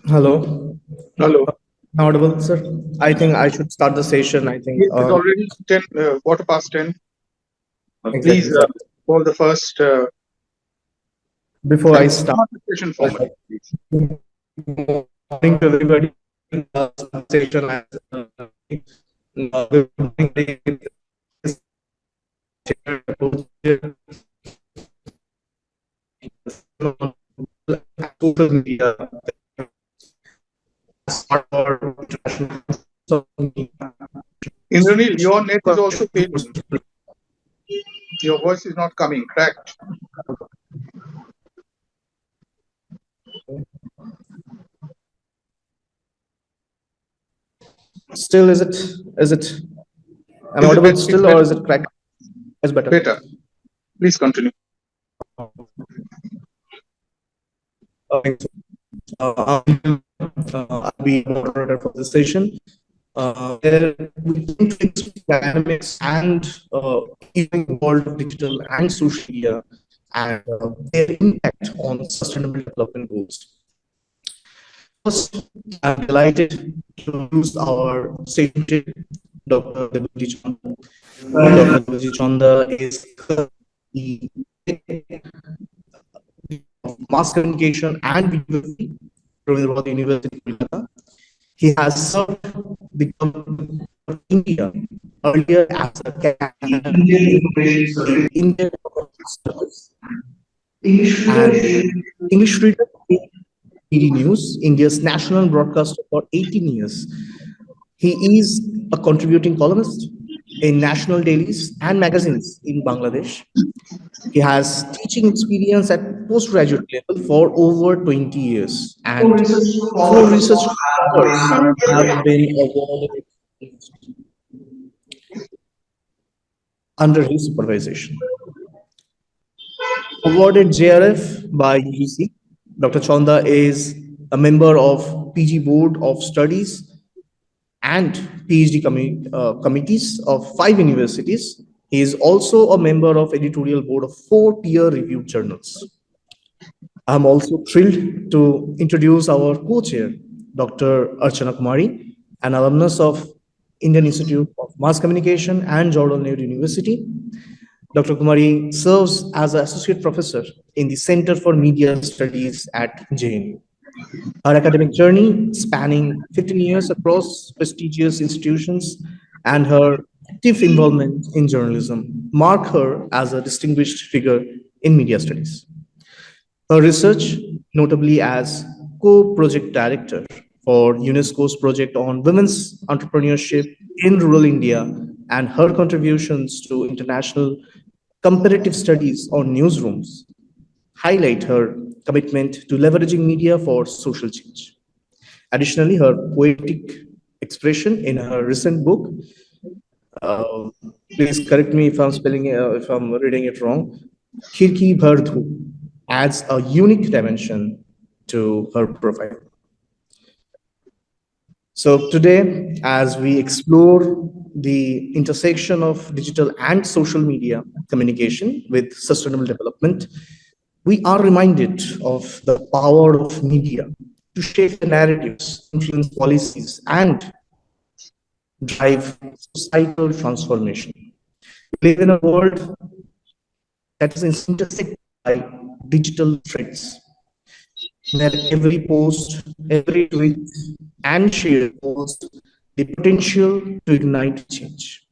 Hello. Hello. Audible, sir? I think I should start the session. I think Yes, it's already 10, quarter past 10. exactly, Please sir. call the first Before I start, start the session formally, please. good morning to everybody. Session as good morning. Social media smart for Indranil, your net is also failing. Your voice is not coming. Cracked. Still, is it? Am I Is it audible better? It's still, or better. is it cracked? It's better. Better. Please continue. Okay. I'll be moderator for this session. Where we tend to explore dynamics and evolving world of digital and social media and their impact on sustainable development goals. First, I'm delighted to use our session today, Dr. Debajyoti Chanda. Dr. Debajyoti Chanda is the mass communication and videography, Rabindra University, Kolkata. He has served the government of India earlier as a cabinet in Indian Service and English reader DD News, India's national broadcaster for 18 years. He is a contributing columnist in national dailies and magazines in Bangladesh. He has teaching experience at postgraduate level for over 20 years, and four research papers have been awarded under his supervision. Awarded JRF by UGC, Dr. Chanda is a member of PG Board of Studies and PhD committees of 5 universities. He is also a member of editorial board of 4 peer-reviewed journals. I'm also thrilled to introduce our co-chair, Dr. Archana Kumari, an alumnus of Indian Institute of Mass Communication and Jordan University. Dr. Kumari serves as an associate professor in the Center for Media Studies at JNU. Her academic journey, spanning 15 years across prestigious institutions, and her active involvement in journalism mark her as a distinguished figure in media studies. Her research, notably as co-project director for UNESCO's project on women's entrepreneurship in rural India, and her contributions to international comparative studies on newsrooms, highlight her commitment to leveraging media for social change. Additionally, her poetic expression in her recent book, uh, please correct me if I'm if I'm reading it wrong, Khirki Bhardhu, adds a unique dimension to her profile. So today, as we explore the intersection of digital and social media communication with sustainable development, we are reminded of the power of media to shape the narratives, influence policies, and drive societal transformation. We live in a world that is intersected by digital threats, where every post, every tweet, and share holds the potential to ignite change.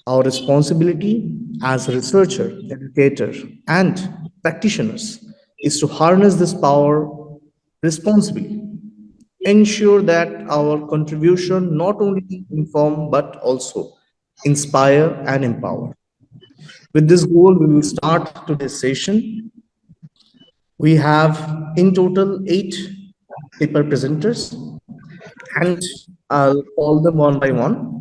Our responsibility as a researcher, educator, and practitioners is to harness this power responsibly, ensure that our contribution not only inform but also inspire and empower. With this goal, we will start today's session. We have in total 8 paper presenters, and I'll call them one by one.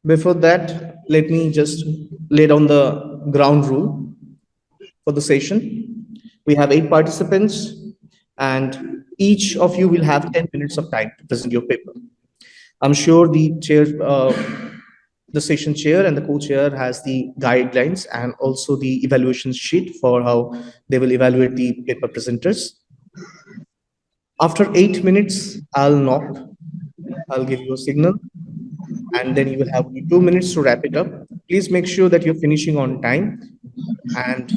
Before that, let me just lay down the ground rule for the session. We have 8 participants, and each of you will have 10 minutes of time to present your paper. I'm sure the chair The session chair and the co-chair has the guidelines and also the evaluation sheet for how they will evaluate the paper presenters. After 8 minutes, I'll knock, I'll give you a signal, and then you will have only 2 minutes to wrap it up. Please make sure that you're finishing on time and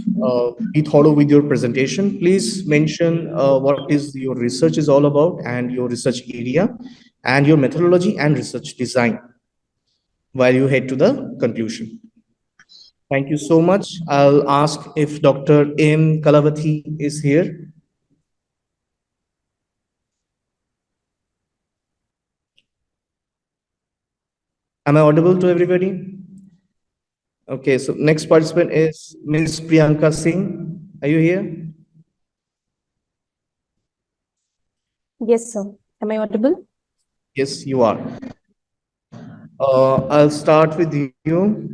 be thorough with your presentation. Please mention what is your research is all about and your research area and your methodology and research design while you head to the conclusion. Thank you so much. I'll ask if Dr. M. Kalavati is here. Am I audible to everybody? Okay, so next participant is Ms. Priyanka Singh. Are you here? Yes, sir. Am I audible? Yes, you are. I'll start with you.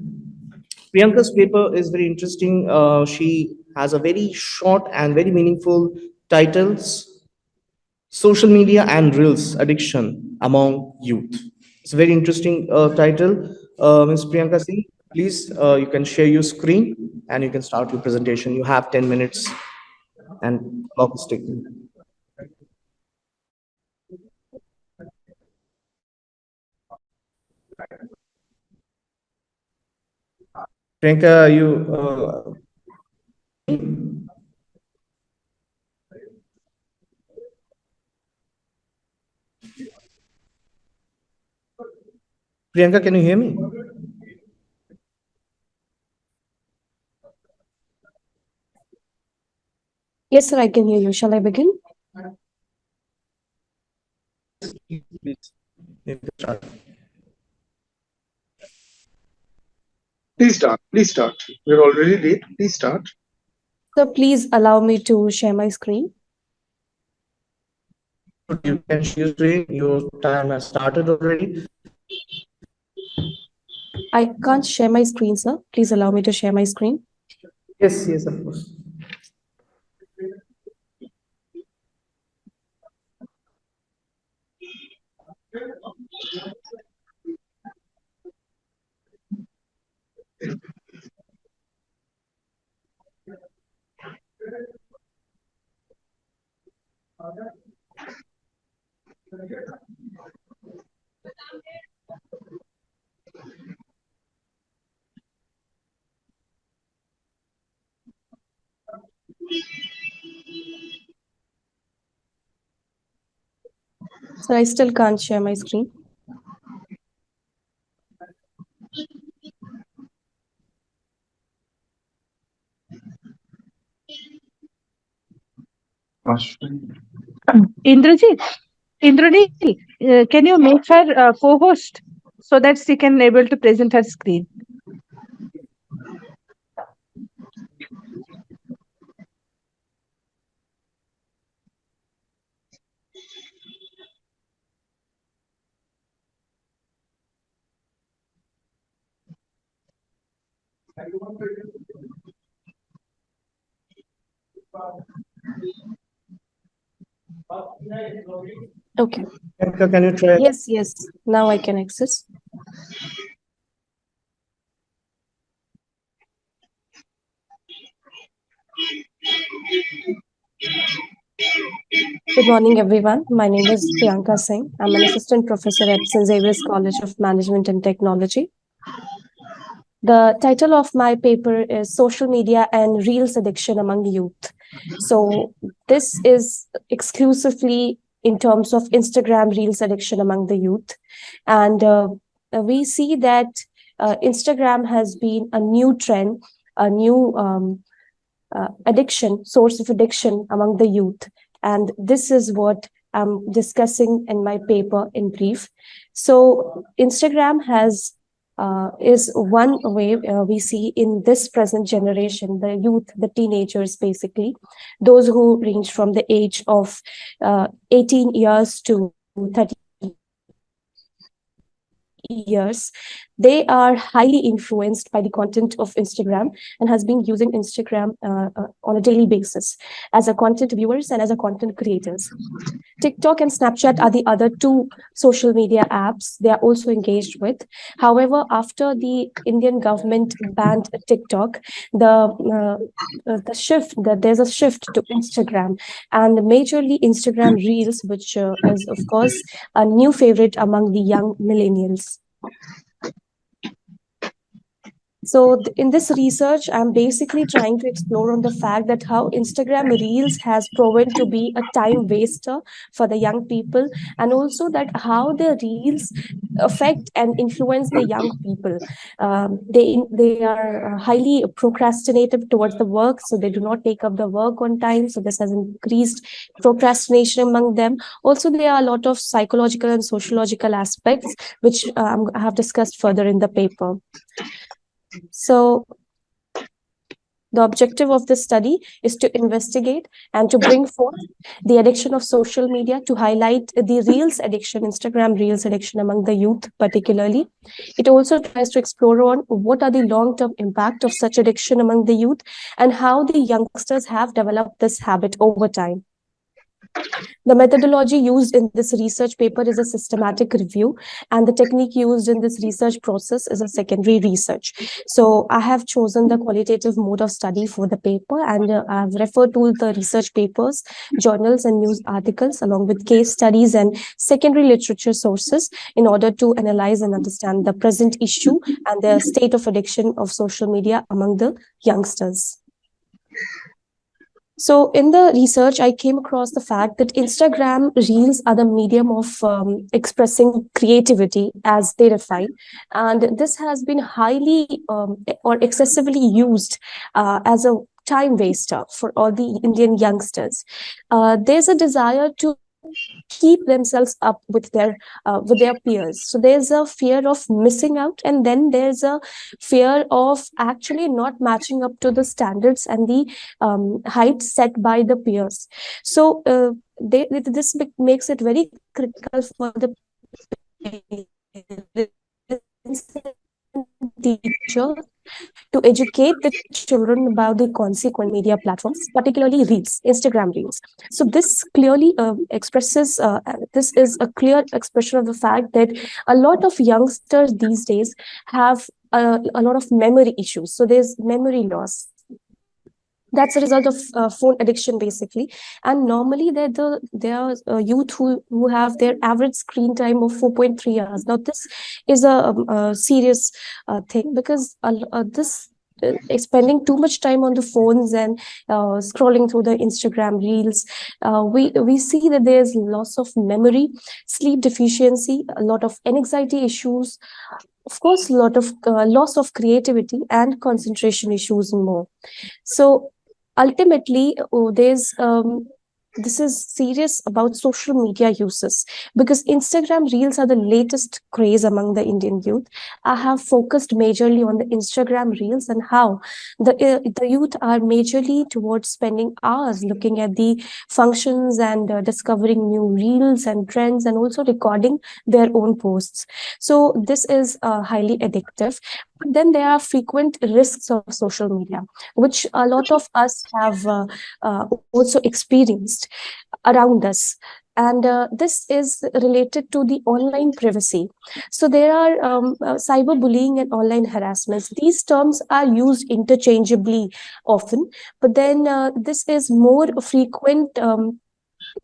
Priyanka's paper is very interesting. She has a very short and very meaningful titles: Social Media and Reels Addiction Among Youth. It's a very interesting title. Ms. Priyanka Singh, please, you can share your screen and you can start your presentation. You have 10 minutes and clock is ticking. Priyanka, you Priyanka, can you hear me? Yes, sir, I can hear you. Shall I begin? Please. You can start. Please start. Please start. We're already late. Please start. So please allow me to share my screen. You can share your screen. Your time has started already. I can't share my screen, sir. Please allow me to share my screen. Yes, yes, of course. So I still can't share my screen. Indranil, can you make her co-host so that she can able to present her screen? Okay. Priyanka, can you try? Yes, yes. Now I can access. Good morning, everyone. My name is Priyanka Singh. I'm an assistant professor at St. Xavier's College of Management and Technology. The title of my paper is Social Media and Reels Addiction Among Youth. So this is exclusively in terms of Instagram Reels addiction among the youth. And we see that Instagram has been a new trend, a new addiction, source of addiction among the youth. And this is what I'm discussing in my paper in brief. So Instagram has is one way we see in this present generation, the youth, the teenagers, basically, those who range from the age of 18 years to 30 years. they are highly influenced by the content of Instagram and has been using Instagram on a daily basis as a content viewers and as a content creators. TikTok and Snapchat are the other two social media apps they are also engaged with. However, after the Indian government banned TikTok, there's a shift to Instagram, and majorly Instagram Reels, which is of course a new favorite among the young millennials. So in this research, I'm basically trying to explore on the fact that how Instagram Reels has proven to be a time waster for the young people, and also that how the Reels affect and influence the young people. They are highly procrastinative towards the work, so they do not take up the work on time. So this has increased procrastination among them. Also, there are a lot of psychological and sociological aspects which I have discussed further in the paper. So the objective of this study is to investigate and to bring forth the addiction of social media, to highlight the Reels addiction, Instagram Reels addiction among the youth particularly. It also tries to explore on what are the long-term impact of such addiction among the youth and how the youngsters have developed this habit over time. The methodology used in this research paper is a systematic review, and the technique used in this research process is a secondary research. So I have chosen the qualitative mode of study for the paper, and I've referred to the research papers, journals, and news articles, along with case studies and secondary literature sources in order to analyze and understand the present issue and the state of addiction of social media among the youngsters. So in the research, I came across the fact that Instagram Reels are the medium of expressing creativity as they define. And this has been highly or excessively used as a time waster for all the Indian youngsters. There's a desire to keep themselves up with their peers. So there's a fear of missing out, and then there's a fear of actually not matching up to the standards and the height set by the peers. So this makes it very critical for the teacher to educate the children about the consequent media platforms, particularly Reels, Instagram Reels. So this clearly expresses, this is a clear expression of the fact that a lot of youngsters these days have a lot of memory issues. So there's memory loss. That's a result of phone addiction, basically. And normally, there are youth who have their average screen time of 4.3 hours. Now, this is a serious thing, because this spending too much time on the phones and scrolling through the Instagram Reels, we see that there's loss of memory, sleep deficiency, a lot of anxiety issues, of course, a lot of loss of creativity and concentration issues and more. So ultimately, this is serious about social media uses, because Instagram Reels are the latest craze among the Indian youth. I have focused majorly on the Instagram Reels and how the youth are majorly towards spending hours looking at the functions and discovering new reels and trends, and also recording their own posts. So this is highly addictive. But then there are frequent risks of social media, which a lot of us have also experienced around us. And this is related to the online privacy. So there are cyberbullying and online harassments. These terms are used interchangeably often, but then this is more frequent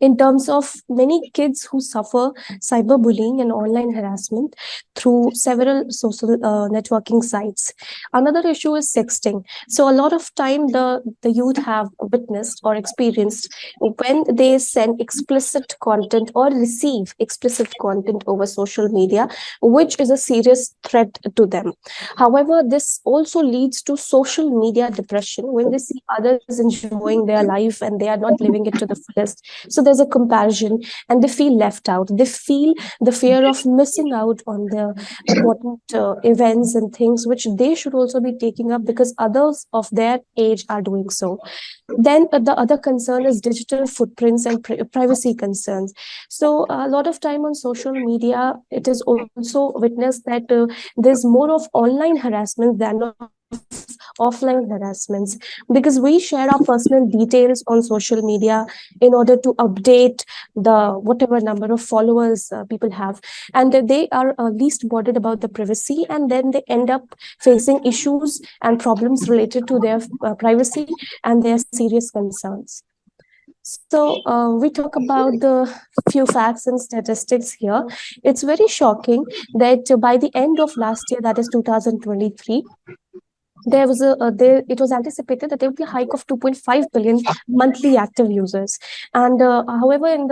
in terms of many kids who suffer cyberbullying and online harassment through several social networking sites. Another issue is sexting. So a lot of time the youth have witnessed or experienced when they send explicit content or receive explicit content over social media, which is a serious threat to them. However, this also leads to social media depression when they see others enjoying their life and they are not living it to the fullest. So So there's a comparison, and they feel left out. They feel the fear of missing out on the important events and things which they should also be taking up because others of their age are doing so. Then the other concern is digital footprints and privacy concerns. So a lot of time on social media, it is also witnessed that there's more of online harassment than of offline harassments, because we share our personal details on social media in order to update the whatever number of followers people have, and they are least bothered about the privacy, and then they end up facing issues and problems related to their privacy and their serious concerns. So we talk about the few facts and statistics here. It's very shocking that by the end of last year, that is 2023, there was it was anticipated that there would be a hike of 2.5 billion monthly active users, and however in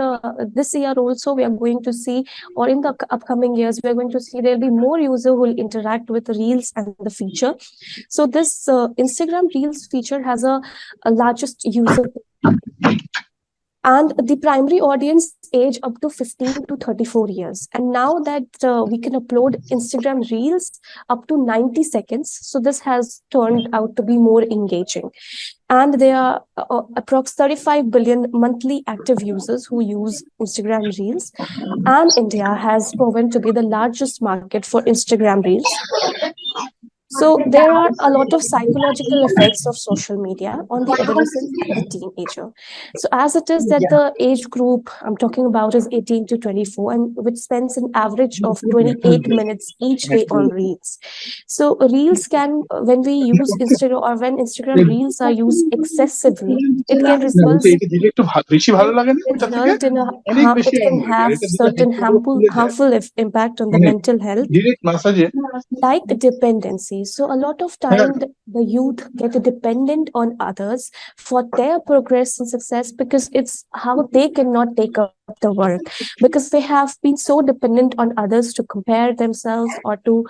this year also we are going to see, or in the upcoming years we are going to see, there will be more users who will interact with the reels and the feature. So this Instagram reels feature has a largest user, and the primary audience age up to 15 to 34 years. And now that we can upload Instagram reels up to 90 seconds, so this has turned out to be more engaging. And there are approx 35 billion monthly active users who use Instagram reels, and India has proven to be the largest market for Instagram reels. So there are a lot of psychological effects of social media on the adolescent and the teenager. So as it is that the age group I'm talking about is 18 to 24, and which spends an average of 28 minutes each day on reels. So reels can, when we use Instagram, or when Instagram reels are used excessively, it can result in it can have certain harmful impact on the mental health, like dependency. So a lot of time the youth get dependent on others for their progress and success, because it's how they cannot take up the work, because they have been so dependent on others to compare themselves, or to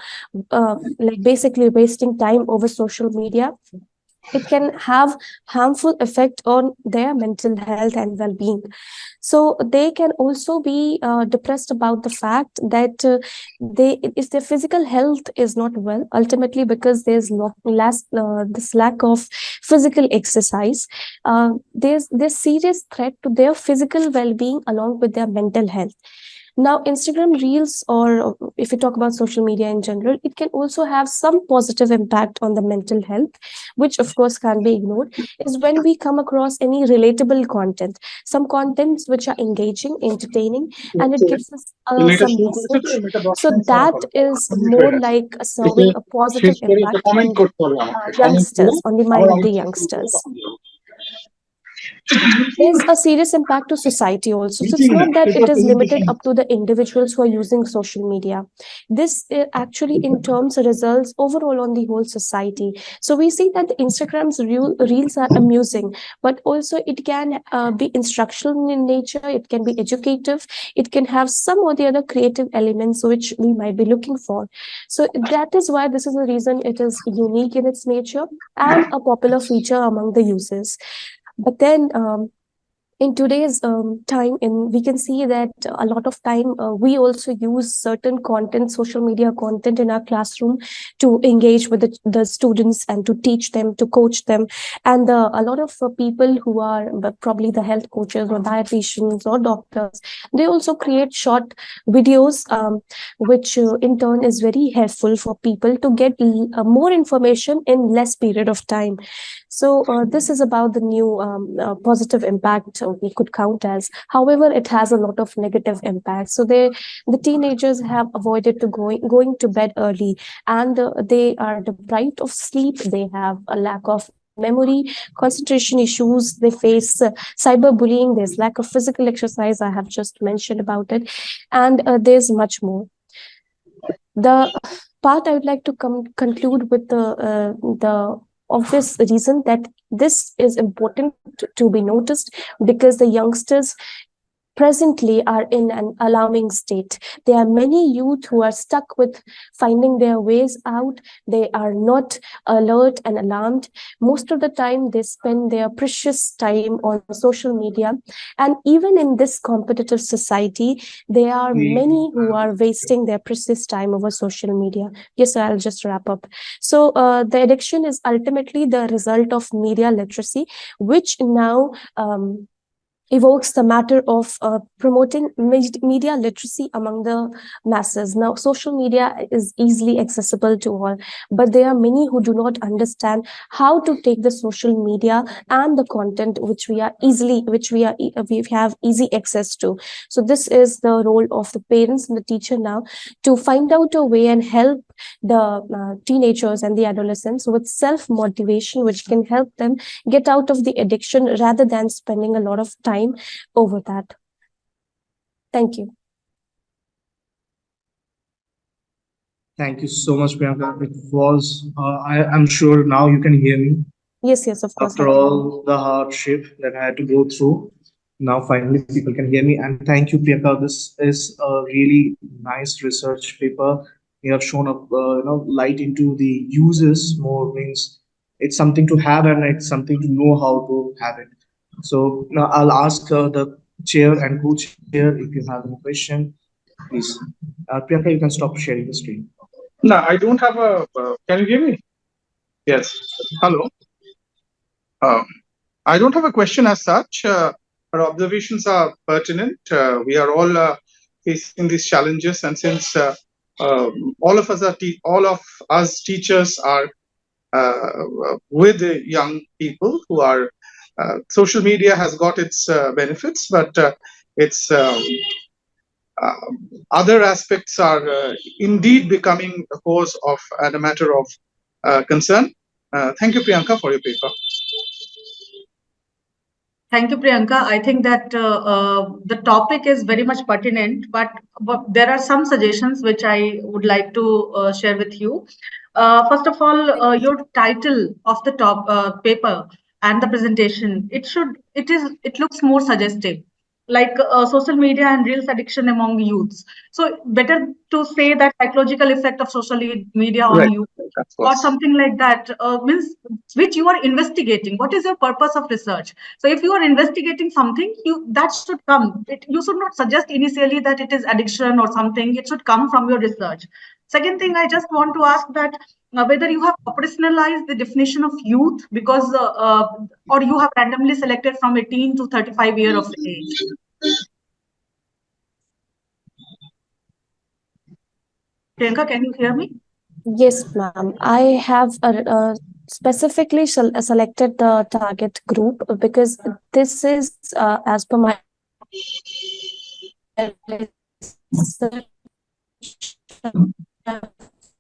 like basically wasting time over social media. It can have harmful effect on their mental health and well-being. So they can also be depressed about the fact that if their physical health is not well, ultimately because there's this lack of physical exercise, there's serious threat to their physical well-being along with their mental health. Now, Instagram reels, or if you talk about social media in general, it can also have some positive impact on the mental health, which of course can't be ignored, is when we come across any relatable content, some contents which are engaging, entertaining, and it gives us some message. So that is more like serving a positive impact on youngsters, on the mind of the youngsters. There's a serious impact to society also. So it's not that it is limited up to the individuals who are using social media. This actually in terms results overall on the whole society. So we see that the Instagram's reels are amusing, but also it can be instructional in nature, it can be educative, it can have some or the other creative elements which we might be looking for. So that is why this is the reason it is unique in its nature and a popular feature among the users. But then in today's time, we can see that a lot of time we also use certain content, social media content in our classroom to engage with the students and to teach them, to coach them. And a lot of people who are probably the health coaches or dietitians or doctors, they also create short videos, which in turn is very helpful for people to get more information in less period of time. So this is about the new positive impact we could count as. However, it has a lot of negative impact. So the teenagers have avoided to going to bed early, and they are deprived of sleep. They have a lack of memory, concentration issues. They face cyberbullying. There's lack of physical exercise. I have just mentioned about it, and there's much more. The part I would like to conclude with the obvious reason that this is important to be noticed, because the youngsters presently are in an alarming state. There are many youth who are stuck with finding their ways out. They are not alert and alarmed. Most of the time, they spend their precious time on social media. And even in this competitive society, there are many who are wasting their precious time over social media. Yes, sir, I'll just wrap up. So the addiction is ultimately the result of media literacy, which now evokes the matter of promoting media literacy among the masses. Now, social media is easily accessible to all, but there are many who do not understand how to take the social media and the content which we have easy access to. So this is the role of the parents and the teacher now, to find out a way and help the teenagers and the adolescents with self-motivation, which can help them get out of the addiction rather than spending a lot of time over that. Thank you. Thank you so much, Priyanka. It was, I'm sure now you can hear me. Yes, of course. After all the hardship that I had to go through, now finally people can hear me. And thank you, Priyanka. This is a really nice research paper. You have shown up, light into the uses more, means it's something to have and it's something to know how to have it. So now I'll ask the chair and co-chair if you have any question, please. Priyanka, you can stop sharing the screen. No, I don't have a. Can you hear me? Yes. Hello. I don't have a question as such. Our observations are pertinent. We are all facing these challenges, and since all of us teachers are with the young people who are, social media has got its benefits, but its other aspects are indeed becoming a cause of and a matter of concern. Thank you, Priyanka, for your paper. Thank you, Priyanka. I think that the topic is very much pertinent, but there are some suggestions which I would like to share with you. First of all, your title of the paper and the presentation, it looks more suggestive, like social media and reels addiction among youths. So better to say that psychological effect of social media on youth, or something like that, means which you are investigating. What is your purpose of research? So if you are investigating something, that should come. You should not suggest initially that it is addiction or something. It should come from your research. Second thing, I just want to ask that whether you have operationalized the definition of youth, because or you have randomly selected from 18 to 35 years of age. Priyanka, can you hear me? Yes, ma'am. I have specifically selected the target group because this is, as per my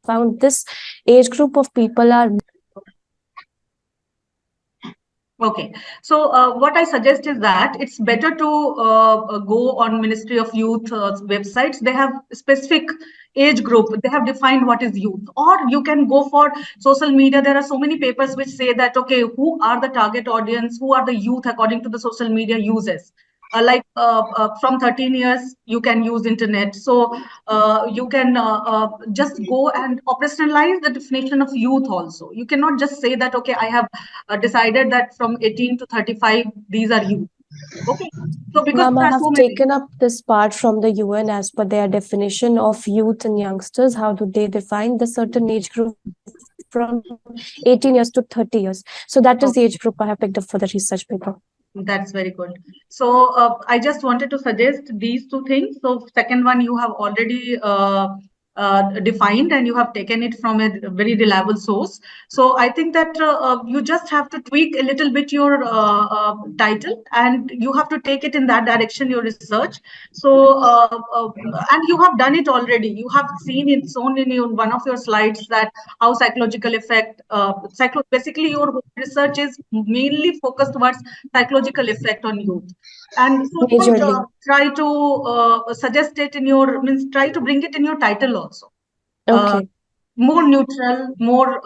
found, this age group of people are. Okay, so what I suggest is that it's better to go on Ministry of Youth websites. They have specific age group. They have defined what is youth. Or you can go for social media. There are so many papers which say that, okay, who are the target audience? Who are the youth according to the social media users? Like from 13 years, you can use internet. So you can just go and operationalize the definition of youth also. You cannot just say that, okay, I have decided that from 18 to 35, these are youth. Okay. So because Ma'am, I have taken up this part from the UN as per their definition of youth and youngsters. How do they define the certain age group from 18 years to 30 years? So that is the age group I have picked up for the research paper. That's very good. So I just wanted to suggest these two things. So second one, you have already defined and you have taken it from a very reliable source. So I think that you just have to tweak a little bit your title, and you have to take it in that direction, your research. So and you have done it already. You have seen it shown in one of your slides that how psychological effect, basically your research is mainly focused towards psychological effect on youth. And so don't try to suggest it in your, try to bring it in your title also. Okay. more neutral, more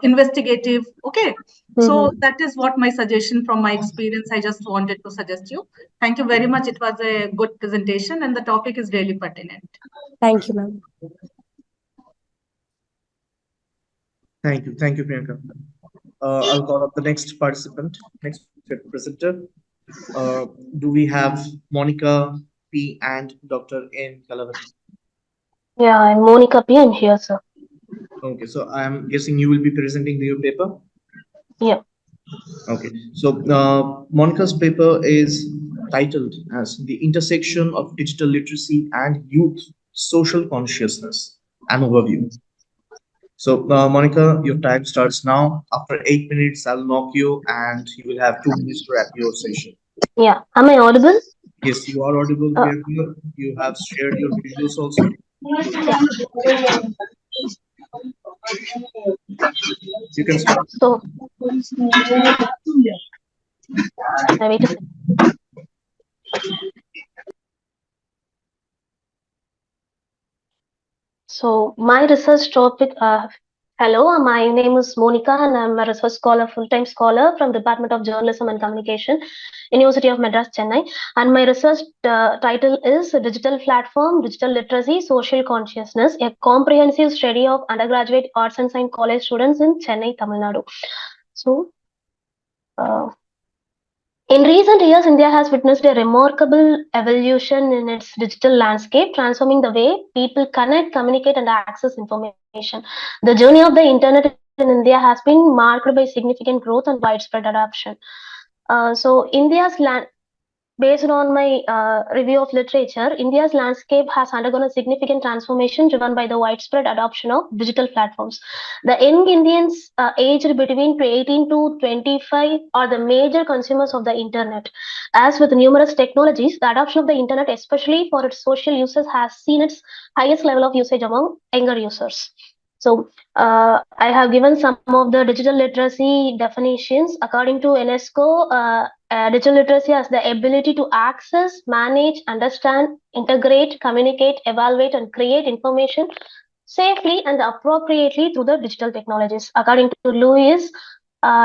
investigative. Okay. So that is what my suggestion from my experience. I just wanted to suggest you. Thank you very much. It was a good presentation and the topic is really pertinent. Thank you, ma'am. Thank you. Thank you, Priyanka. I'll call up the next participant, next presenter. Do we have Monica P and Dr. N. Kalavati? Yeah, I'm Monica P. I'm here, sir. Okay, so I'm guessing you will be presenting your paper? Yeah. Okay, so Monica's paper is titled as The Intersection of Digital Literacy and Youth Social Consciousness, an overview. So, Monica, your time starts now. After 8 minutes, I'll knock you, and you will have 2 minutes to wrap your session. Yeah. Am I audible? Yes, you are audible, Uh, Priyanka. You have shared your videos also. yeah. You can start. So, wait a second. So, my research topic. Hello, my name is Monica, and I'm a research scholar, full-time scholar from Department of Journalism and Communication, University of Madras, Chennai. And my research title is Digital Platform, Digital Literacy, Social Consciousness, a comprehensive study of undergraduate arts and science college students in Chennai, Tamil Nadu. So, in recent years, India has witnessed a remarkable evolution in its digital landscape, transforming the way people connect, communicate, and access information. The journey of the internet in India has been marked by significant growth and widespread adoption. So, based on my review of literature, India's landscape has undergone a significant transformation driven by the widespread adoption of digital platforms. The young Indians aged between 18 to 25 are the major consumers of the internet. As with numerous technologies, the adoption of the internet, especially for its social uses, has seen its highest level of usage among younger users. So, I have given some of the digital literacy definitions. According to UNESCO, digital literacy has the ability to access, manage, understand, integrate, communicate, evaluate, and create information safely and appropriately through the digital technologies. According to Lewis,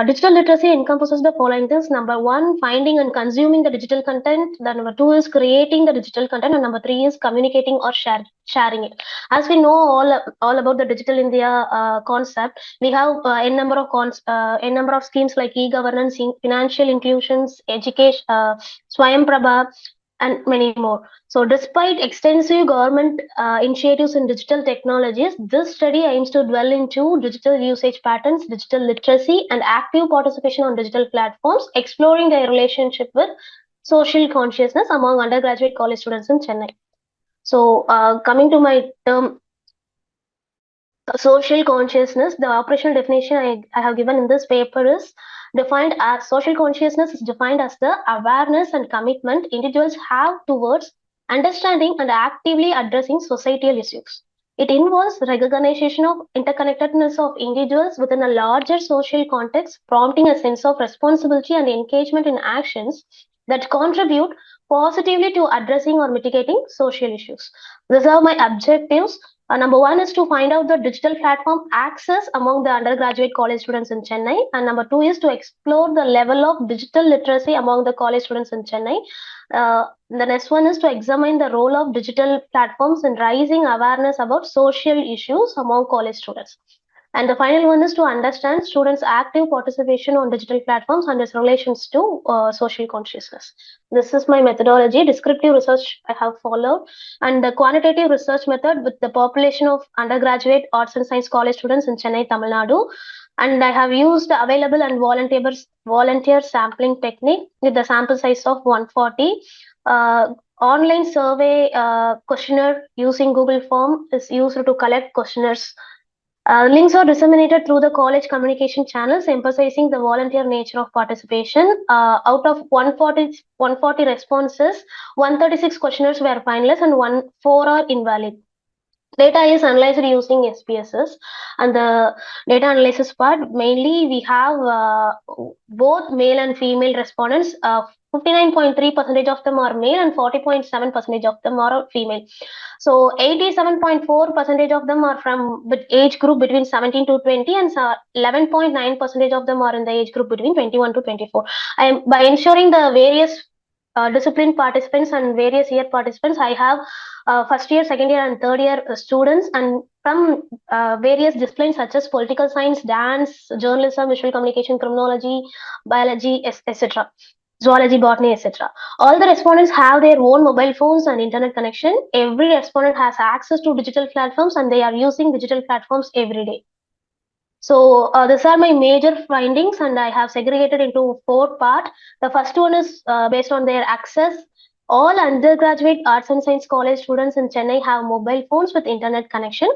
digital literacy encompasses the following things. Number one, finding and consuming the digital content. The number two is creating the digital content, and number three is communicating or sharing it. As we know all about the Digital India concept, we have a number of schemes like e-governance, financial inclusions, education, Swayam Prabha, and many more. So, despite extensive government initiatives in digital technologies, this study aims to dwell into digital usage patterns, digital literacy, and active participation on digital platforms, exploring their relationship with social consciousness among undergraduate college students in Chennai. So, coming to my term, social consciousness, the operational definition I have given in this paper is defined as social consciousness is defined as the awareness and commitment individuals have towards understanding and actively addressing societal issues. It involves recognition of interconnectedness of individuals within a larger social context, prompting a sense of responsibility and engagement in actions that contribute positively to addressing or mitigating social issues. These are my objectives. Number one is to find out the digital platform access among the undergraduate college students in Chennai. And number two is to explore the level of digital literacy among the college students in Chennai. The next one is to examine the role of digital platforms in raising awareness about social issues among college students. And the final one is to understand students' active participation on digital platforms and its relations to social consciousness. This is my methodology. Descriptive research I have followed, and the quantitative research method with the population of undergraduate arts and science college students in Chennai, Tamil Nadu. And I have used the available and volunteer sampling technique with the sample size of 140. Online survey questionnaire using Google Form is used to collect questionnaires. Links are disseminated through the college communication channels, emphasizing the volunteer nature of participation. Out of 140 responses, 136 questionnaires were finalized and 4 are invalid. Data is analyzed using SPSS, and the data analysis part, mainly we have both male and female respondents. 59.3% of them are male and 40.7% of them are female. So 87.4% of them are from the age group between 17 to 20, and 11.9% of them are in the age group between 21 to 24. By ensuring the various discipline participants and various year participants, I have first year, second year, and third year students, and from various disciplines such as political science, dance, journalism, visual communication, criminology, biology, etc., zoology, botany, etc. All the respondents have their own mobile phones and internet connection. Every respondent has access to digital platforms, and they are using digital platforms every day. So these are my major findings, and I have segregated into 4 parts. The first one is based on their access. All undergraduate arts and science college students in Chennai have mobile phones with internet connection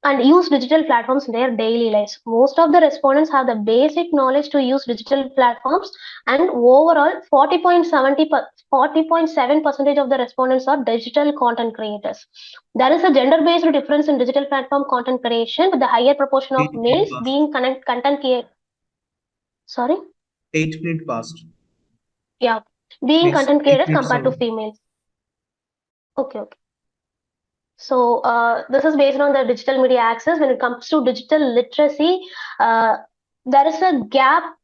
and use digital platforms in their daily lives. Most of the respondents have the basic knowledge to use digital platforms, and overall 40.7% of the respondents are digital content creators. There is a gender-based difference in digital platform content creation, with the higher proportion of 8 minutes males past. being content creators. Sorry? 8 minutes past. Yeah, being Please, content 8 creators minutes compared to on. females. Okay. So this is based on the digital media access. When it comes to digital literacy, there is a gap.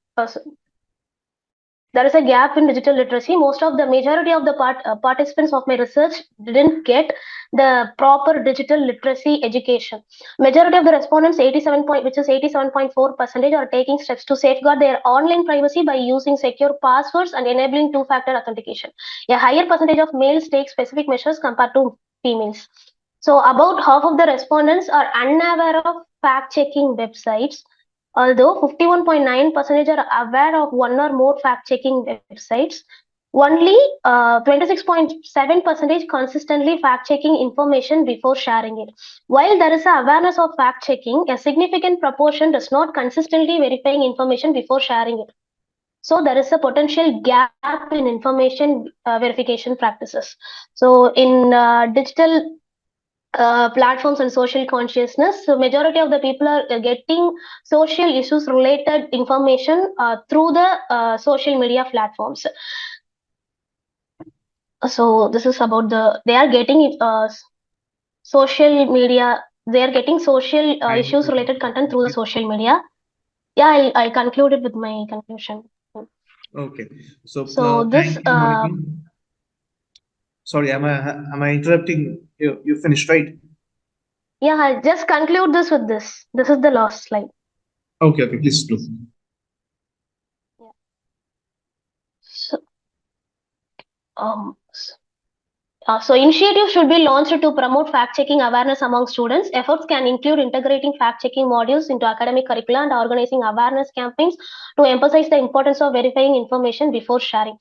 There is a gap in digital literacy. Most of the majority of the participants of my research didn't get the proper digital literacy education. Majority of the respondents, 87.4%, are taking steps to safeguard their online privacy by using secure passwords and enabling two-factor authentication. A higher percentage of males take specific measures compared to females. So about half of the respondents are unaware of fact-checking websites, although 51.9% are aware of one or more fact-checking websites. Only 26.7% consistently fact-checking information before sharing it. While there is an awareness of fact-checking, a significant proportion does not consistently verifying information before sharing it. So there is a potential gap in information verification practices. So in digital platforms and social consciousness, so majority of the people are getting social issues related information through the social media platforms. So this is about they are getting social media, they are getting social issues related content through the social media. Yeah, I'll conclude it with my conclusion. Okay. So this thank you, Monica. Sorry, am I interrupting you? You finished, right? Yeah, I'll just conclude this with this. This is the last slide. Okay, please do. Yeah. So initiatives should be launched to promote fact-checking awareness among students. Efforts can include integrating fact-checking modules into academic curricula and organizing awareness campaigns to emphasize the importance of verifying information before sharing.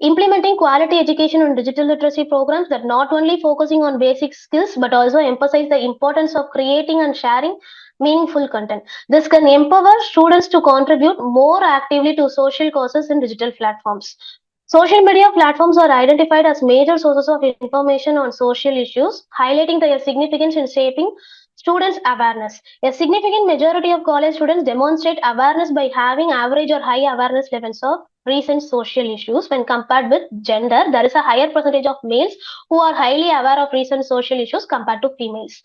Implementing quality education and digital literacy programs that not only focusing on basic skills but also emphasize the importance of creating and sharing meaningful content. This can empower students to contribute more actively to social causes in digital platforms. Social media platforms are identified as major sources of information on social issues, highlighting their significance in shaping students' awareness. A significant majority of college students demonstrate awareness by having average or high awareness levels of recent social issues. When compared with gender, there is a higher percentage of males who are highly aware of recent social issues compared to females.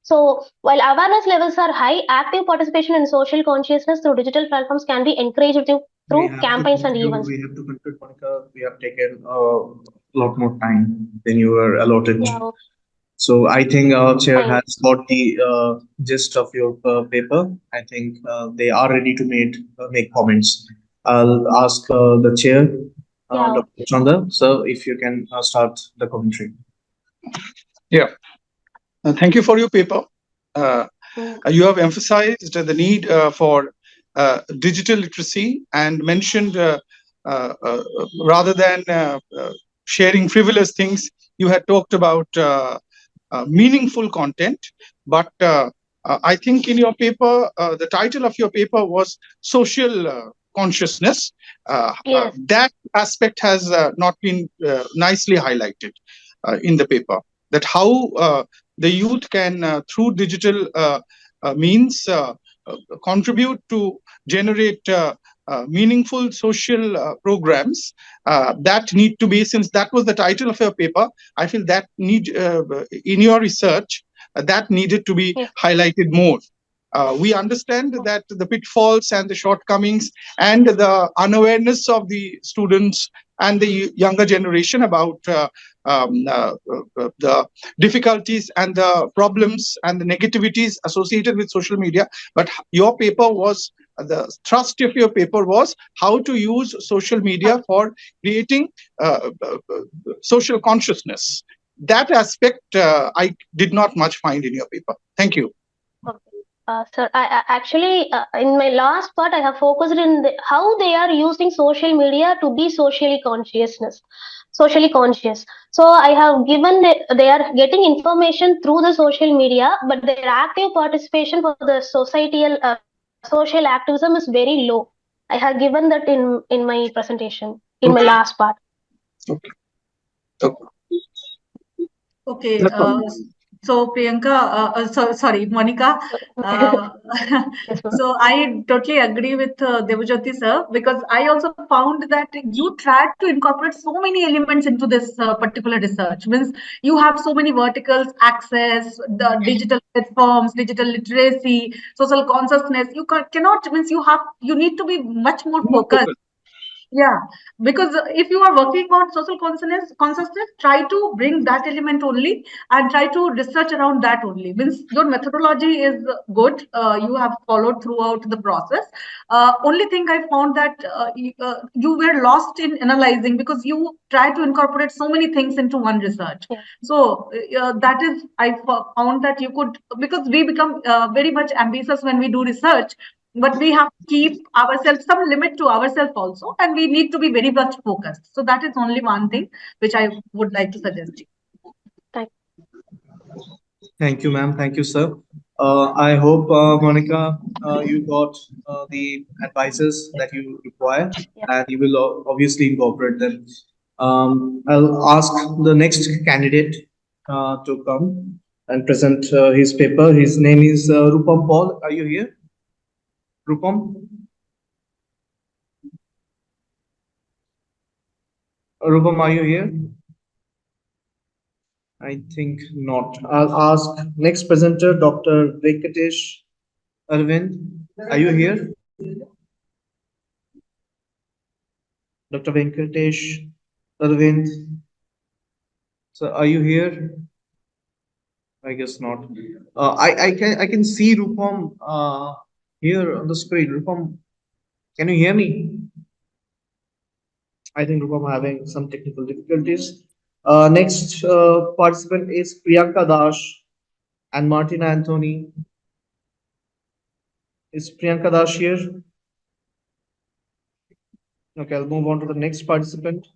So while awareness levels are high, active participation in social consciousness through digital platforms can be encouraged through campaigns and events. We have to conclude, Monica. We have taken a lot more time than you were allotted. Yeah. So I think our chair Fine. has got the gist of your paper. I think they are ready to make comments. I'll ask the chair, Yeah. Dr. Chanda, sir, if you can start the commentary. Yeah. Thank you for your paper. You have emphasized the need for digital literacy and mentioned rather than sharing frivolous things, you had talked about meaningful content. But I think in your paper, the title of your paper was Social Consciousness. Yes. That aspect has not been nicely highlighted in the paper, that how the youth can, through digital means, contribute to generate meaningful social programs that need to be, since that was the title of your paper, I feel that need in your research that needed to be highlighted more. We understand that the pitfalls and the shortcomings and the unawareness of the students and the younger generation about the difficulties and the problems and the negativities associated with social media. But your paper was, the thrust of your paper was how to use social media for creating social consciousness. That aspect I did not much find in your paper. Thank you. Sir, I actually, in my last part, I have focused in how they are using social media to be socially conscious. So I have given they are getting information through the social media, but their active participation for the societal social activism is very low. I have given that in my presentation in my last part. Okay. So Priyanka, sorry, Monica. So I totally agree with Debajyoti sir, because I also found that you tried to incorporate so many elements into this particular research. Means you have so many verticals: access, the digital platforms, digital literacy, social consciousness. You cannot, means you need to be much more focused. Yeah, because if you are working on social consciousness, try to bring that element only and try to research around that only. Means your methodology is good. You have followed throughout the process. Only thing I found that you were lost in analyzing, because you try to incorporate so many things into one research. Yeah. So that is, I found that you could, because we become very much ambitious when we do research. But we have to keep ourselves some limit to ourselves also, and we need to be very much focused. So that is only one thing which I would like to suggest you. Thank you, ma'am. Thank you, sir. I hope, Monica, you got the advices that you require, and you will obviously incorporate them. I'll ask the next candidate to come and present his paper. His name is Rupam Paul. Are you here? Rupam? Rupam, are you here? I think not. I'll ask next presenter, Dr. Venkatesh Arvind. Are you here? Dr. Venkatesh Arvind. So are you here? I guess not. I can see Rupam here on the screen. Rupam, can you hear me? I think Rupam having some technical difficulties. Next participant is Priyanka Dash and Martina Anthony. Is Priyanka Dash here? Okay, I'll move on to the next participant.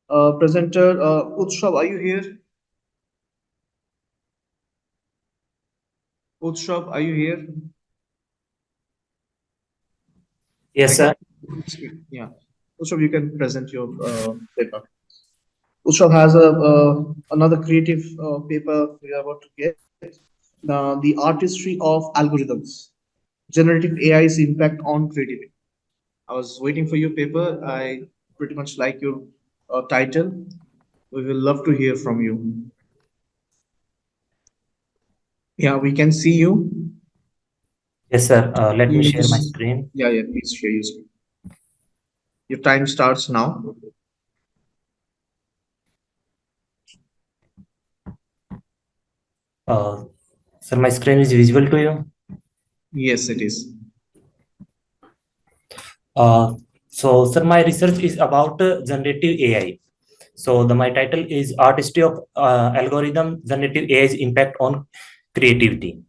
Presenter Utshav, are you here? Utshav, are you here? Yes, sir. Yeah. Utshav, you can present your paper. Utshav has another creative paper we are about to get. The artistry of algorithms, generative AI's impact on creativity. I was waiting for your paper. I pretty much like your title. We will love to hear from you. Yeah, we can see you. Yes, sir. Let me share my screen. Yeah, please share your screen. Your time starts now. Sir, my screen is visible to you? Yes, it is. So, sir, my research is about generative AI. So, my title is Artistry of Algorithm, Generative AI's Impact on Creativity.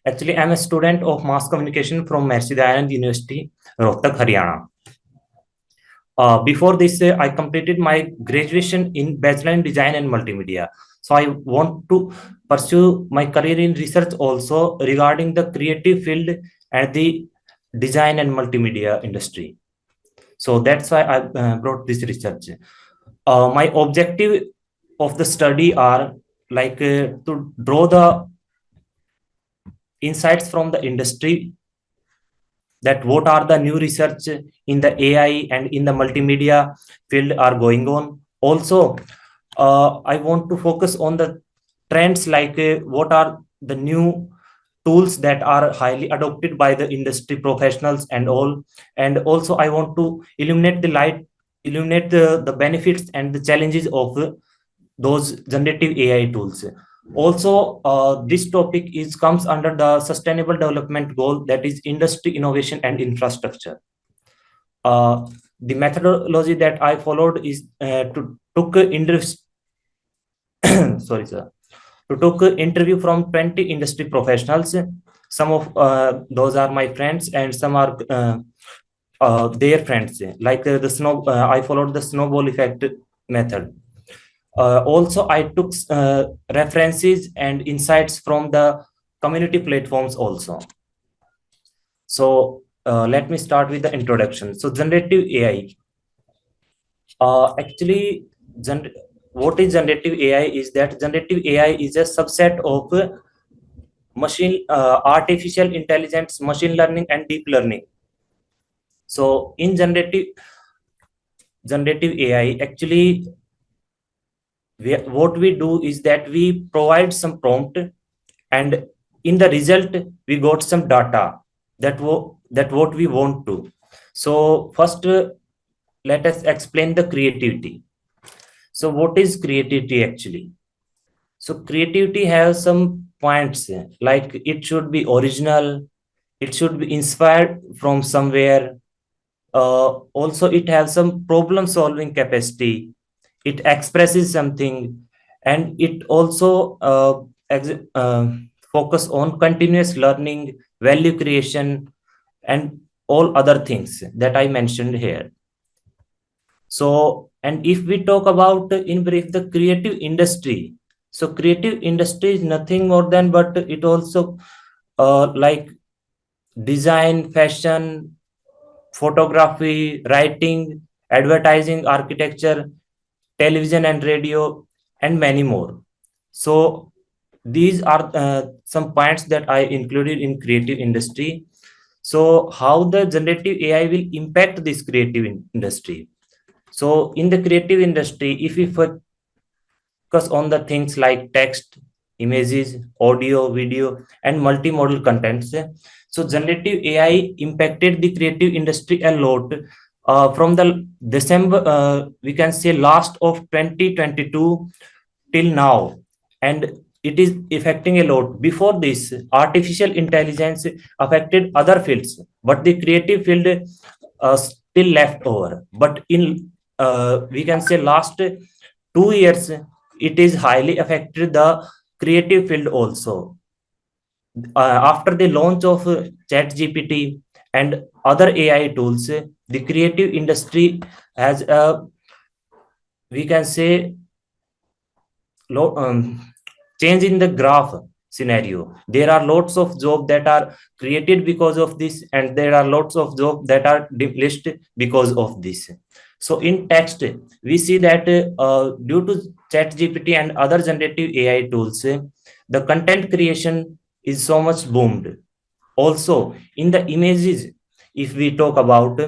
Actually, I'm a student of mass communication from Maharishi Dayanand University, Rohtak, Haryana. Before this, I completed my graduation in Bachelor in Design and Multimedia. So I want to pursue my career in research also regarding the creative field and the design and multimedia industry. So that's why I brought this research. My objective of the study are to draw the insights from the industry, that what are the new research in the AI and in the multimedia field are going on. Also, I want to focus on the trends, what are the new tools that are highly adopted by the industry professionals and all. And also I want to illuminate the benefits and the challenges of those generative AI tools. Also, this topic comes under the sustainable development goal, that is industry innovation and infrastructure. The methodology that I followed is took sorry sir to took interview from 20 industry professionals. Some of those are my friends and some are their friends. I followed the snowball effect method. Also, I took references and insights from the community platforms also. So let me start with the introduction. So generative AI. Actually, what is generative AI is that generative AI is a subset of artificial intelligence, machine learning, and deep learning. So in generative AI, actually, what we do is that we provide some prompt, and in the result we got some data that what we want to. So first, let us explain the creativity. So what is creativity actually? So creativity has some points, like it should be original, it should be inspired from somewhere. Also, it has some problem solving capacity, it expresses something, and it also focus on continuous learning, value creation, and all other things that I mentioned here. So, and if we talk about in brief the creative industry, so creative industry is nothing more than, but it also like design, fashion, photography, writing, advertising, architecture, television and radio, and many more. So these are some points that I included in creative industry. So how the generative AI will impact this creative industry? So in the creative industry, if we focus on the things like text, images, audio, video, and multimodal contents, so generative AI impacted the creative industry a lot from the December, we can say last of 2022 till now, and it is affecting a lot. Before this, artificial intelligence affected other fields, but the creative field still left over. But in we can say last 2 years, it is highly affected the creative field also. After the launch of ChatGPT and other AI tools, the creative industry has a, we can say, change in the graph scenario. There are lots of jobs that are created because of this, and there are lots of jobs that are demolished because of this. So in text, we see that due to ChatGPT and other generative AI tools, the content creation is so much boomed. Also, in the images, if we talk about,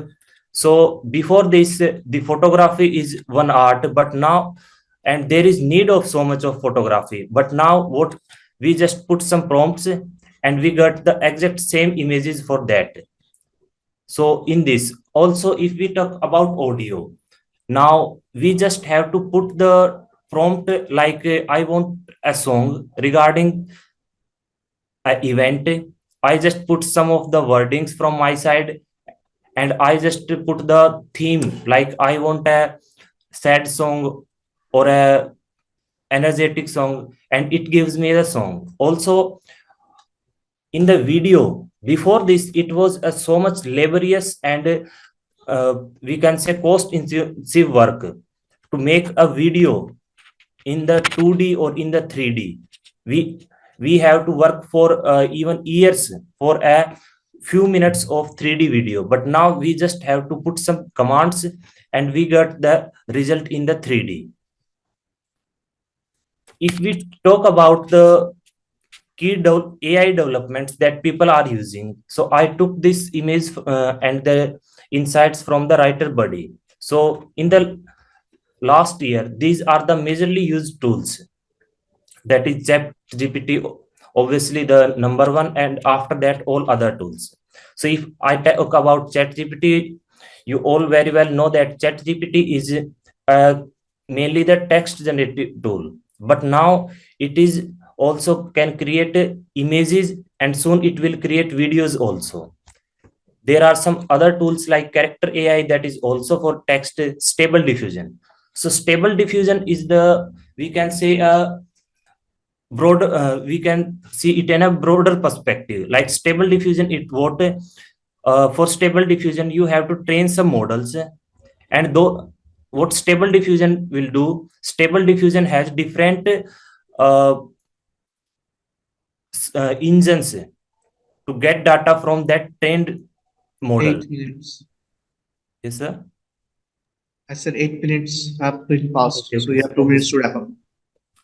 so before this, the photography is one art, but now, and there is need of so much of photography, but now what we just put some prompts and we got the exact same images for that. So in this also, if we talk about audio, now we just have to put the prompt like I want a song regarding an event. I just put some of the wordings from my side, and I just put the theme, like I want a sad song or a energetic song, and it gives me the song. Also, in the video, before this, it was so much laborious and we can say cost intensive work to make a video in the 2D or in the 3D. We have to work for even years for a few minutes of 3D video, but now we just have to put some commands and we got the result in the 3D. if we talk about the key AI developments that people are using, so I took this image and the insights from the writer body. So in the last year, these are the majorly used tools. That is ChatGPT, obviously the number one, and after that all other tools. So if I talk about ChatGPT, you all very well know that ChatGPT is mainly the text generative tool, but now it is also can create images, and soon it will create videos also. There are some other tools like character AI that is also for text stable diffusion. So stable diffusion is the, we can say, a broad, we can see it in a broader perspective. Like stable diffusion, it what for stable diffusion you have to train some models, and though what stable diffusion will do, stable diffusion has different uh, engines to get data from that trained model. 8 minutes. Yes, sir. I said 8 minutes have been passed, Okay, so you have 2 minutes to wrap up.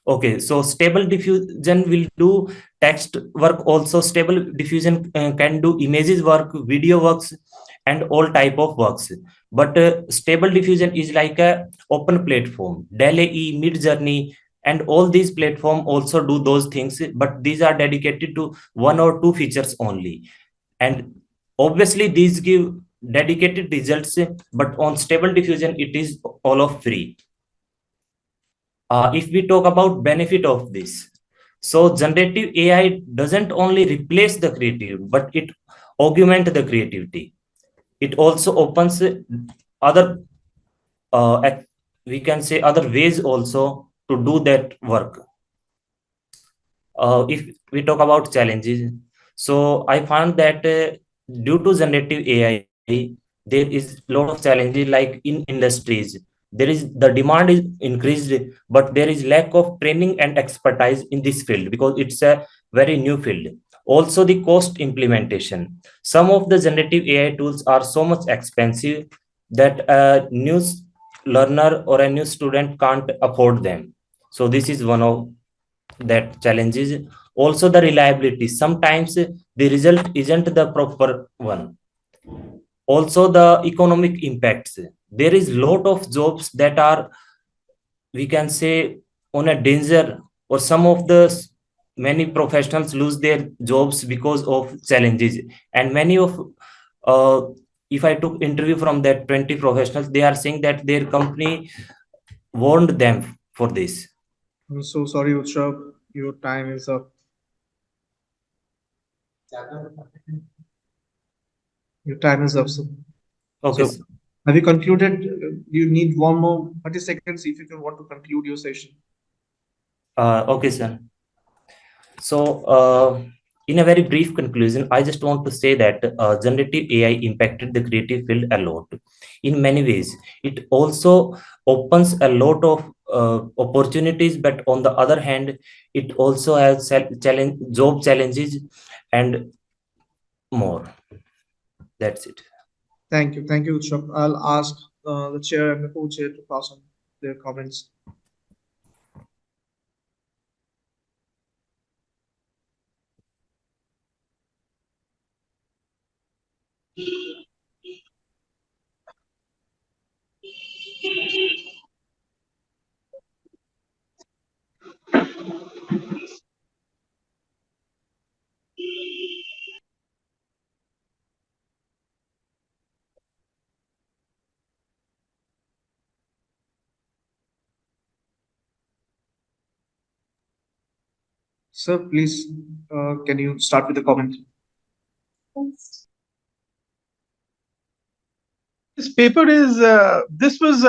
Okay, so stable diffusion will do text work also. Stable diffusion can do images work, video works, and all type of works. But stable diffusion is like a open platform. DALL-E, Midjourney, and all these platform also do those things, but these are dedicated to one or two features only. And obviously these give dedicated results, but on stable diffusion it is all of free. If we talk about benefit of this, so generative AI doesn't only replace the creative, but it augment the creativity. It also opens other, we can say, other ways also to do that work. If we talk about challenges, so I found that due to generative AI, there is a lot of challenges. Like in industries, there is the demand is increased, but there is lack of training and expertise in this field because it's a very new field. Also the cost implementation, some of the generative AI tools are so much expensive that a new learner or a new student can't afford them. So this is one of that challenges. Also the reliability, sometimes the result isn't the proper one. Also the economic impacts, there is lot of jobs that are, we can say, on a danger, or some of the many professionals lose their jobs because of challenges. And many of if I took interview from that 20 professionals, they are saying that their company warned them for this. I'm so sorry, Utsav. Your time is up. Your time is up, sir. Okay, So, have you concluded? You need one more 30 seconds if you can want to conclude your session. Okay, sir. So, in a very brief conclusion, I just want to say that generative AI impacted the creative field a lot. In many ways, it also opens a lot of opportunities, but on the other hand, it also has job challenges and more. That's it. Thank you. Thank you, Utsav. I'll ask the chair and the co-chair to pass on their comments. Sir, please, can you start with the comment? This paper is, this was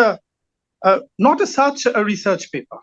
not as such a research paper.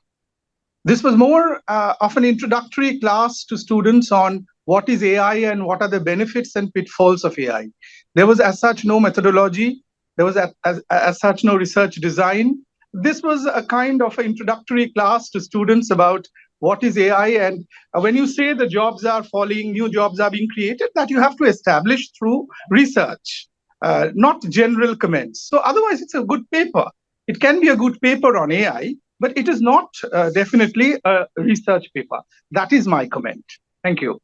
This was more of an introductory class to students on what is AI and what are the benefits and pitfalls of AI. There was as such no methodology. There was as such no research design. This was a kind of an introductory class to students about what is AI. And when you say the jobs are falling, new jobs are being created, that you have to establish through research, not general comments. So otherwise, it's a good paper. It can be a good paper on AI, but it is not definitely a research paper. That is my comment. Thank you.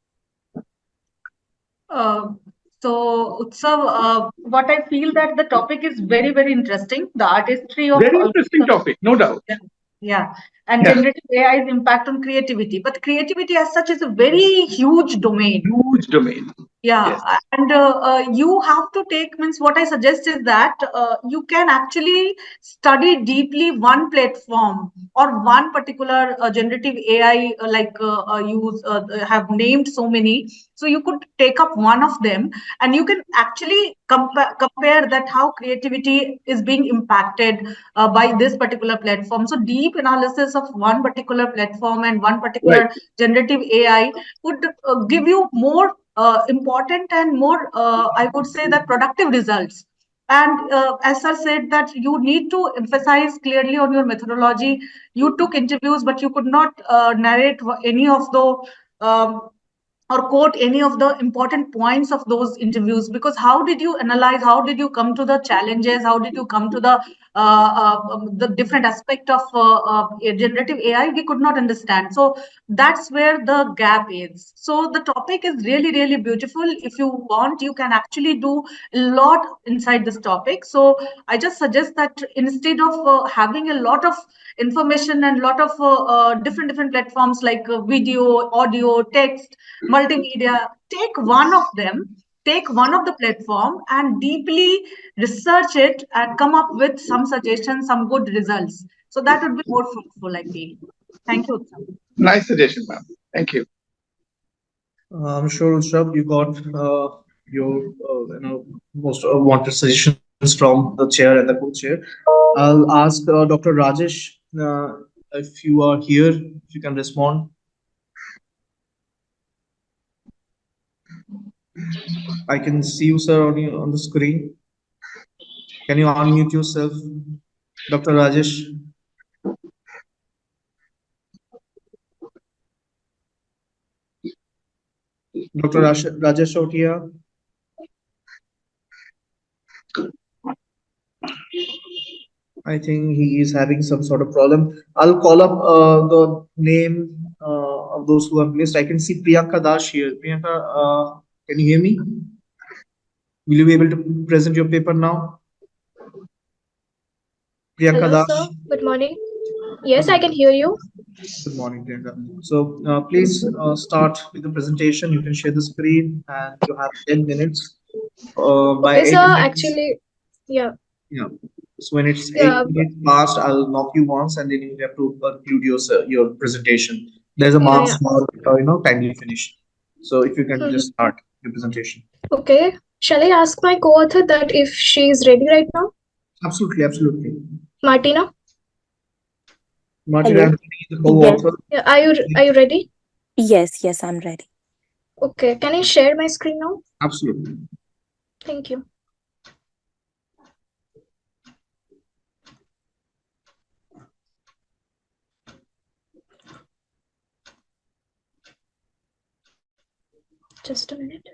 So, Utsav, what I feel that the topic is very, very interesting. The artistry of Very interesting topic, no doubt. yeah, yeah. And Yeah. generative AI's impact on creativity. But creativity as such is a very huge domain. Huge domain. Yeah, Yes. and you have to take, means what I suggest is that you can actually study deeply one platform or one particular generative AI, have named so many. So you could take up one of them and you can actually compare that how creativity is being impacted by this particular platform. So deep analysis of one particular platform and one particular generative AI would give you more important and more, I would say, that productive results. And as sir said, that you need to emphasize clearly on your methodology. You took interviews, but you could not narrate any of the or quote any of the important points of those interviews, because how did you analyze, how did you come to the challenges, how did you come to the different aspect of generative AI, we could not understand. So that's where the gap is. So the topic is really, really beautiful. If you want, you can actually do a lot inside this topic. So I just suggest that instead of having a lot of information and lot of different platforms like video, audio, text, multimedia, take one of them, take one of the platform and deeply research it and come up with some suggestions, some good results. So that would be more fruitful, I feel. Thank you, Uttam. Nice suggestion, ma'am. Thank you. I'm sure, Ushrab, you got your most wanted suggestions from the chair and the co-chair. I'll ask Dr. Rajesh if you are here, if you can respond. I can see you, sir, on the screen. Can you unmute yourself, Dr. Rajesh? Dr. Rajesh out here? I think he is having some sort of problem. I'll call up the name of those who have missed. I can see Priyanka Dash here. Priyanka, can you hear me? Will you be able to present your paper now? Priyanka Hello, Dash. sir. Good morning. Yes, I can hear you. Good morning, Priyanka. So please start with the presentation. You can share the screen and you have 10 minutes. By Okay, 8 sir. minutes, Actually, yeah. yeah. So when it's Yeah. 8 minutes past, I'll knock you once, and then you have to conclude your presentation. There's a Yeah, marks yeah. for timely finish. So if you can just start your presentation. Okay. Shall I ask my co-author that if she is ready right now? Absolutely, absolutely. Martina? Martin Hello. Anthony, the co-author. Yeah. Are you ready? Yes, yes, I'm ready. Okay. Can I share my screen now? Absolutely. Thank you. Just a minute.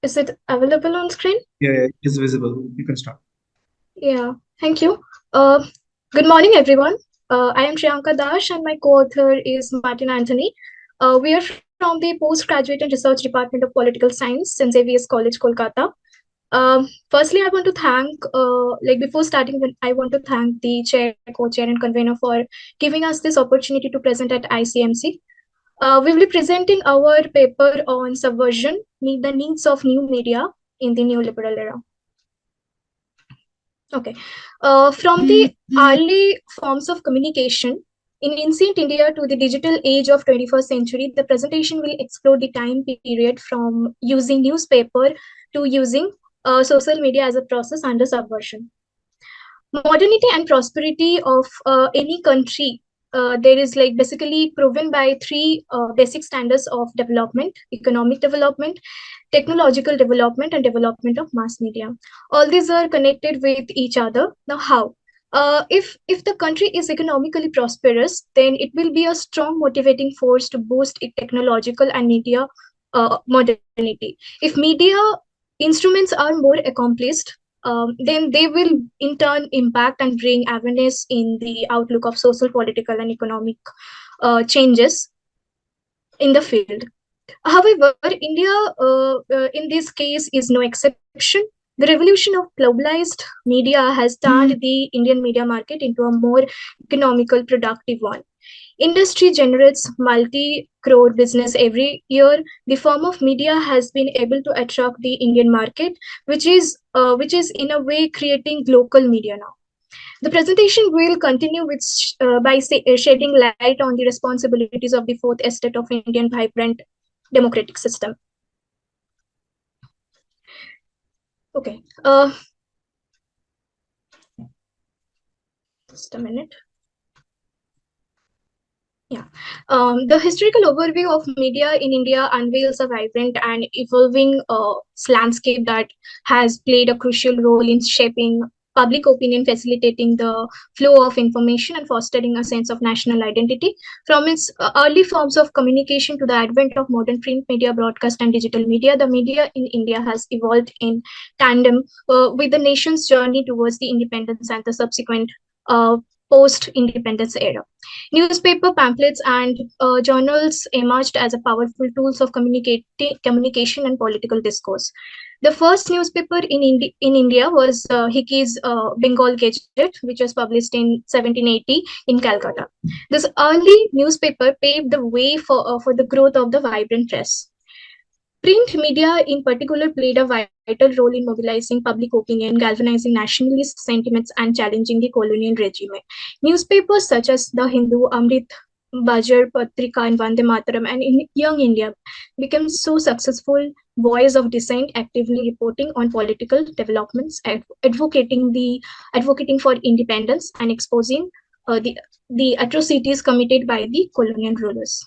Is it available on screen? Yeah, it's visible. You can start. Yeah. Thank you. Good morning, everyone. I am Priyanka Dash, and my co-author is Martin Anthony. We are from the Postgraduate and Research Department of Political Science, St. Xavier's College, Kolkata. Firstly, I want to thank, before starting, I want to thank the chair, co-chair, and convener for giving us this opportunity to present at ICMC. We will be presenting our paper on subversion, the needs of new media in the neoliberal era. Okay. From the early forms of communication in ancient India to the digital age of 21st century, the presentation will explore the time period from using newspaper to using social media as a process under subversion. Modernity and prosperity of any country there is like basically proven by three basic standards of development: economic development, technological development, and development of mass media. All these are connected with each other. Now, how? If the country is economically prosperous, then it will be a strong motivating force to boost its technological and media modernity. If media instruments are more accomplished, then they will in turn impact and bring awareness in the outlook of social, political, and economic changes in the field. However, India in this case is no exception. The revolution of globalized media has turned the Indian media market into a more economical, productive one. Industry generates multi-crore business every year. The form of media has been able to attract the Indian market, which is in a way creating local media now. The presentation will continue with shedding light on the responsibilities of the fourth estate of Indian vibrant democratic system. Okay. Just a minute. Yeah. The historical overview of media in India unveils a vibrant and evolving landscape that has played a crucial role in shaping public opinion, facilitating the flow of information, and fostering a sense of national identity. From its early forms of communication to the advent of modern print media, broadcast, and digital media, the media in India has evolved in tandem with the nation's journey towards the independence and the subsequent post-independence era. Newspaper, pamphlets, and journals emerged as a powerful tools of communication and political discourse. The first newspaper in India was Hickey's Bengal Gazette, which was published in 1780 in Calcutta. This early newspaper paved the way for the growth of the vibrant press. Print media in particular played a vital role in mobilizing public opinion, galvanizing nationalist sentiments, and challenging the colonial regime. Newspapers such as The Hindu, Amrit Bajar, Patrika, and Vande Mataram, and in Young India became so successful voice of dissent, actively reporting on political developments, advocating for independence, and exposing the atrocities committed by the colonial rulers.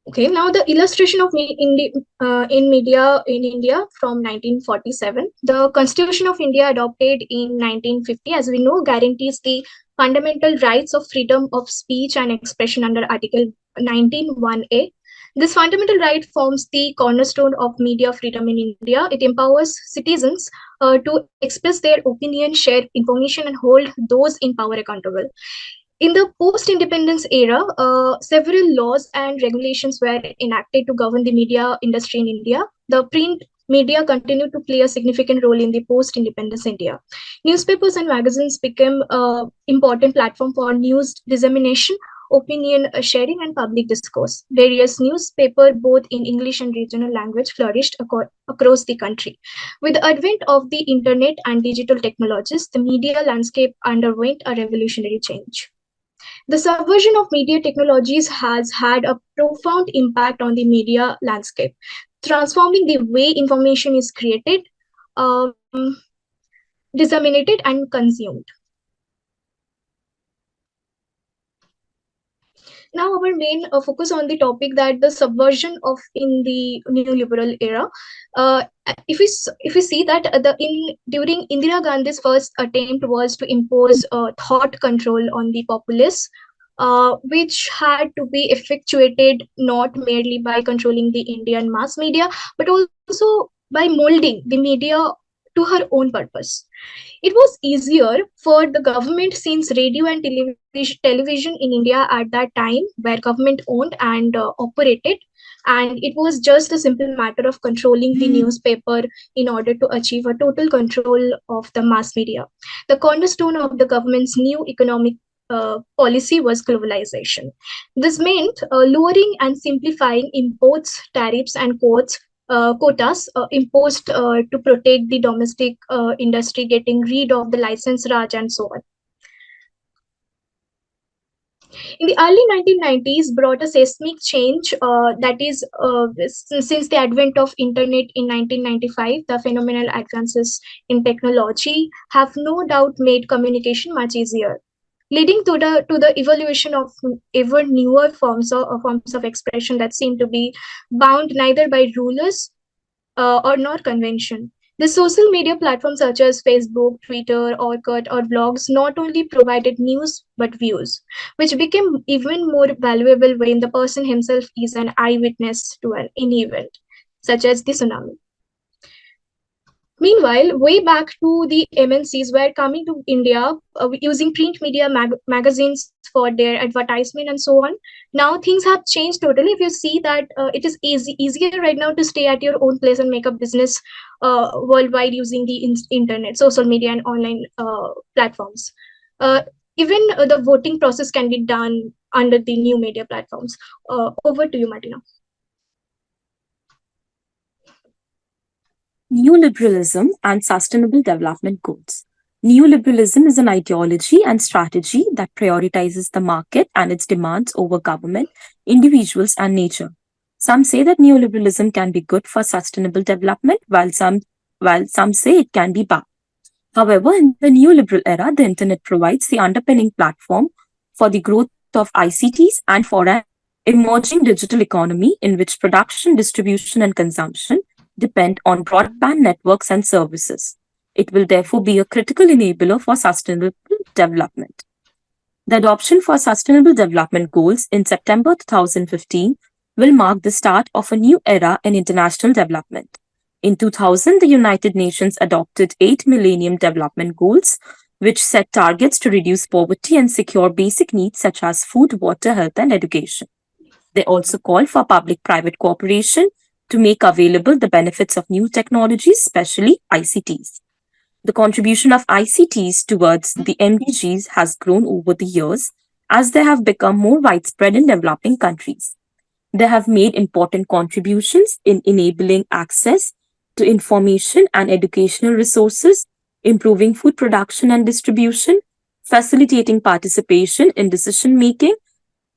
Okay, now the illustration of in media in India from 1947. The Constitution of India adopted in 1950, as we know, guarantees the fundamental rights of freedom of speech and expression under Article 19(1)(a). This fundamental right forms the cornerstone of media freedom in India. It empowers citizens to express their opinion, share information, and hold those in power accountable. In the post-independence era, several laws and regulations were enacted to govern the media industry in India. The print media continued to play a significant role in the post-independence India. Newspapers and magazines became an important platform for news dissemination, opinion sharing, and public discourse. Various newspapers, both in English and regional language, flourished across the country. With the advent of the internet and digital technologies, the media landscape underwent a revolutionary change. The subversion of media technologies has had a profound impact on the media landscape, transforming the way information is created, disseminated, and consumed. Now, our main focus on the topic that the subversion of in the neoliberal era. If we see that during Indira Gandhi's first attempt was to impose thought control on the populace, which had to be effectuated not merely by controlling the Indian mass media, but also by molding the media to her own purpose. It was easier for the government, since radio and television in India at that time were government owned and operated, and it was just a simple matter of controlling the newspaper in order to achieve a total control of the mass media. The cornerstone of the government's new economic policy was globalization. This meant lowering and simplifying imports, tariffs, and quotas imposed to protect the domestic industry, getting rid of the license raj, and so on. In the early 1990s, brought a seismic change that is, since the advent of internet in 1995, the phenomenal advances in technology have no doubt made communication much easier, leading to the evolution of ever newer forms of expression that seem to be bound neither by rulers or nor convention. The social media platforms such as Facebook, Twitter, Orkut, or blogs not only provided news but views, which became even more valuable when the person himself is an eyewitness to any event, such as the tsunami. Meanwhile, way back to the MNCs were coming to India using print media magazines for their advertisement and so on. Now things have changed totally. If you see that it is easier right now to stay at your own place and make a business worldwide using the internet, social media, and online platforms. Even the voting process can be done under the new media platforms. Over to you, Martina. Neoliberalism and Sustainable Development Goals. Neoliberalism is an ideology and strategy that prioritizes the market and its demands over government, individuals, and nature. Some say that neoliberalism can be good for sustainable development, while some say it can be bad. However, in the neoliberal era, the internet provides the underpinning platform for the growth of ICTs and for an emerging digital economy in which production, distribution, and consumption depend on broadband networks and services. It will therefore be a critical enabler for sustainable development. The adoption for Sustainable Development Goals in September 2015 will mark the start of a new era in international development. In 2000, the United Nations adopted 8 Millennium Development Goals, which set targets to reduce poverty and secure basic needs such as food, water, health, and education. They also call for public-private cooperation to make available the benefits of new technologies, especially ICTs. The contribution of ICTs towards the MDGs has grown over the years as they have become more widespread in developing countries. They have made important contributions in enabling access to information and educational resources, improving food production and distribution, facilitating participation in decision-making,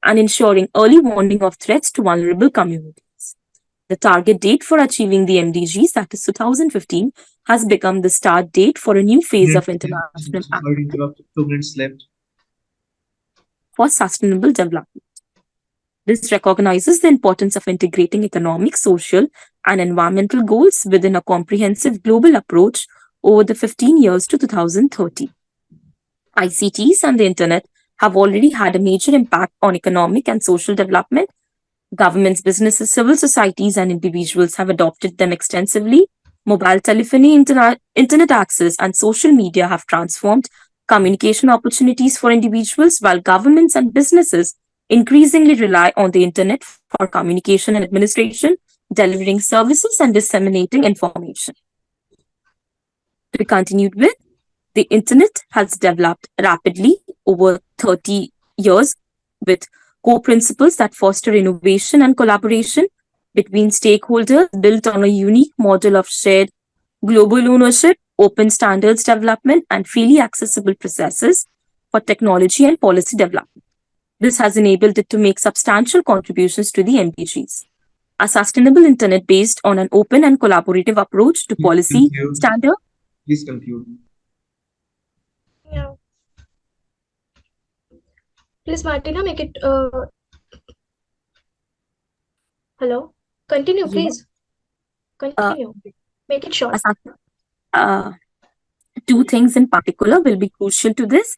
and ensuring early warning of threats to vulnerable communities. The target date for achieving the MDGs, that is 2015, has become the start date for a new phase of international action 2 minutes left. For sustainable development. This recognizes the importance of integrating economic, social, and environmental goals within a comprehensive global approach over the 15 years to 2030. ICTs and the internet have already had a major impact on economic and social development. Governments, businesses, civil societies, and individuals have adopted them extensively. Mobile telephony, internet access, and social media have transformed communication opportunities for individuals, while governments and businesses increasingly rely on the internet for communication and administration, delivering services and disseminating information. To be continued with, the internet has developed rapidly over 30 years with core principles that foster innovation and collaboration between stakeholders built on a unique model of shared global ownership, open standards development, and freely accessible processes for technology and policy development. This has enabled it to make substantial contributions to the MDGs. A sustainable internet based on an open and collaborative approach to policy standard. Please conclude. Yeah. Please, Martina, make it. Hello. Continue, please. Continue. Make it short. Two things in particular will be crucial to this.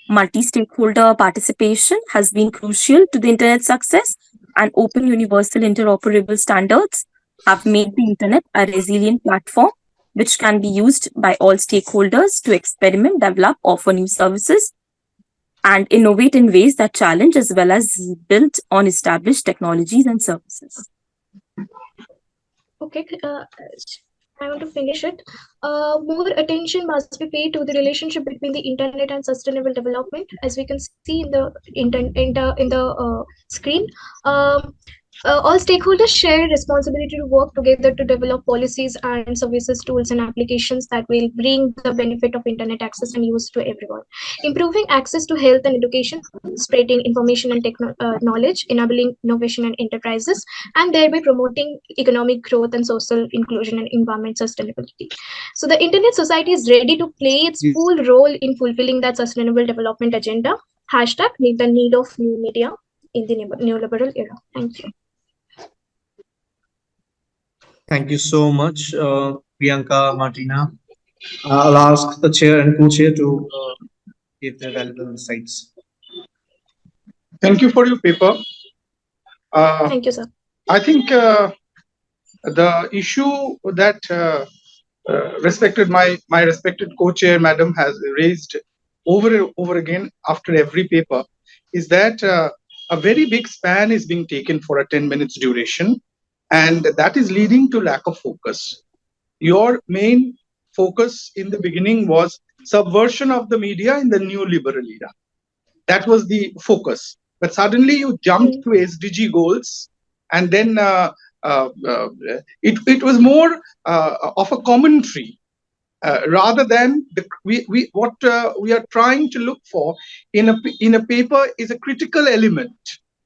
Multi-stakeholder participation has been crucial to the internet success, and open universal interoperable standards have made the internet a resilient platform which can be used by all stakeholders to experiment, develop, offer new services, and innovate in ways that challenge as well as build on established technologies and services. Okay, I want to finish it. More attention must be paid to the relationship between the internet and sustainable development, as we can see in the screen. All stakeholders share responsibility to work together to develop policies and services, tools, and applications that will bring the benefit of internet access and use to everyone. Improving access to health and education, spreading information and knowledge, enabling innovation and enterprises, and thereby promoting economic growth and social inclusion and environment sustainability. So the Internet Society is ready to play its full role in fulfilling that sustainable development agenda. Hashtag meet the need of new media in the neoliberal era. Thank you. Thank you so much, Priyanka, Martina. I'll ask the chair and co-chair to give their valuable insights. Thank you for your paper. Thank you, sir. I think the issue that my respected co-chair madam has raised over and over again after every paper is that a very big span is being taken for a 10 minutes duration, and that is leading to lack of focus. Your main focus in the beginning was subversion of the media in the new liberal era. That was the focus. But suddenly you jumped to SDG goals, and then it was more of a commentary rather than what we are trying to look for in a paper is a critical element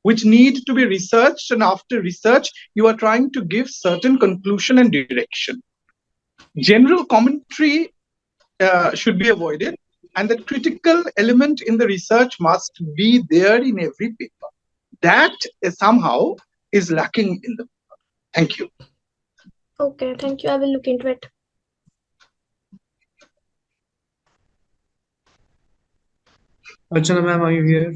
which need to be researched, and after research you are trying to give certain conclusion and direction. General commentary should be avoided, and the critical element in the research must be there in every paper. That somehow is lacking in the paper. Thank you. Okay, thank you. I will look into it. Archana ma'am, are you here?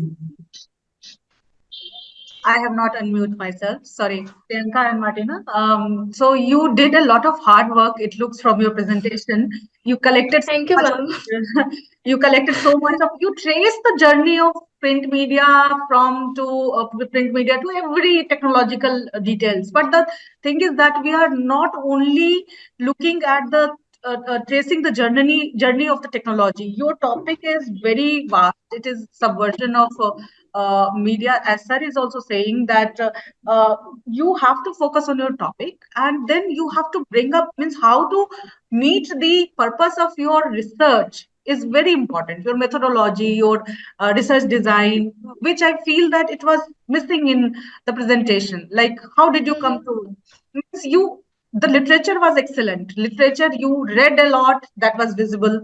I have not unmuted myself. Sorry, Priyanka and Martina. So you did a lot of hard work. It looks from your presentation. You collected. Thank you, ma'am. You collected so much of. You traced the journey of print media from to print media to every technological details. But the thing is that we are not only looking at the tracing the journey of the technology. Your topic is very vast. It is subversion of media. As sir is also saying that you have to focus on your topic, and then you have to bring up means how to meet the purpose of your research is very important. Your methodology, your research design, which I feel that it was missing in the presentation. Like, how did you come to means the literature was excellent. Literature, you read a lot, that was visible.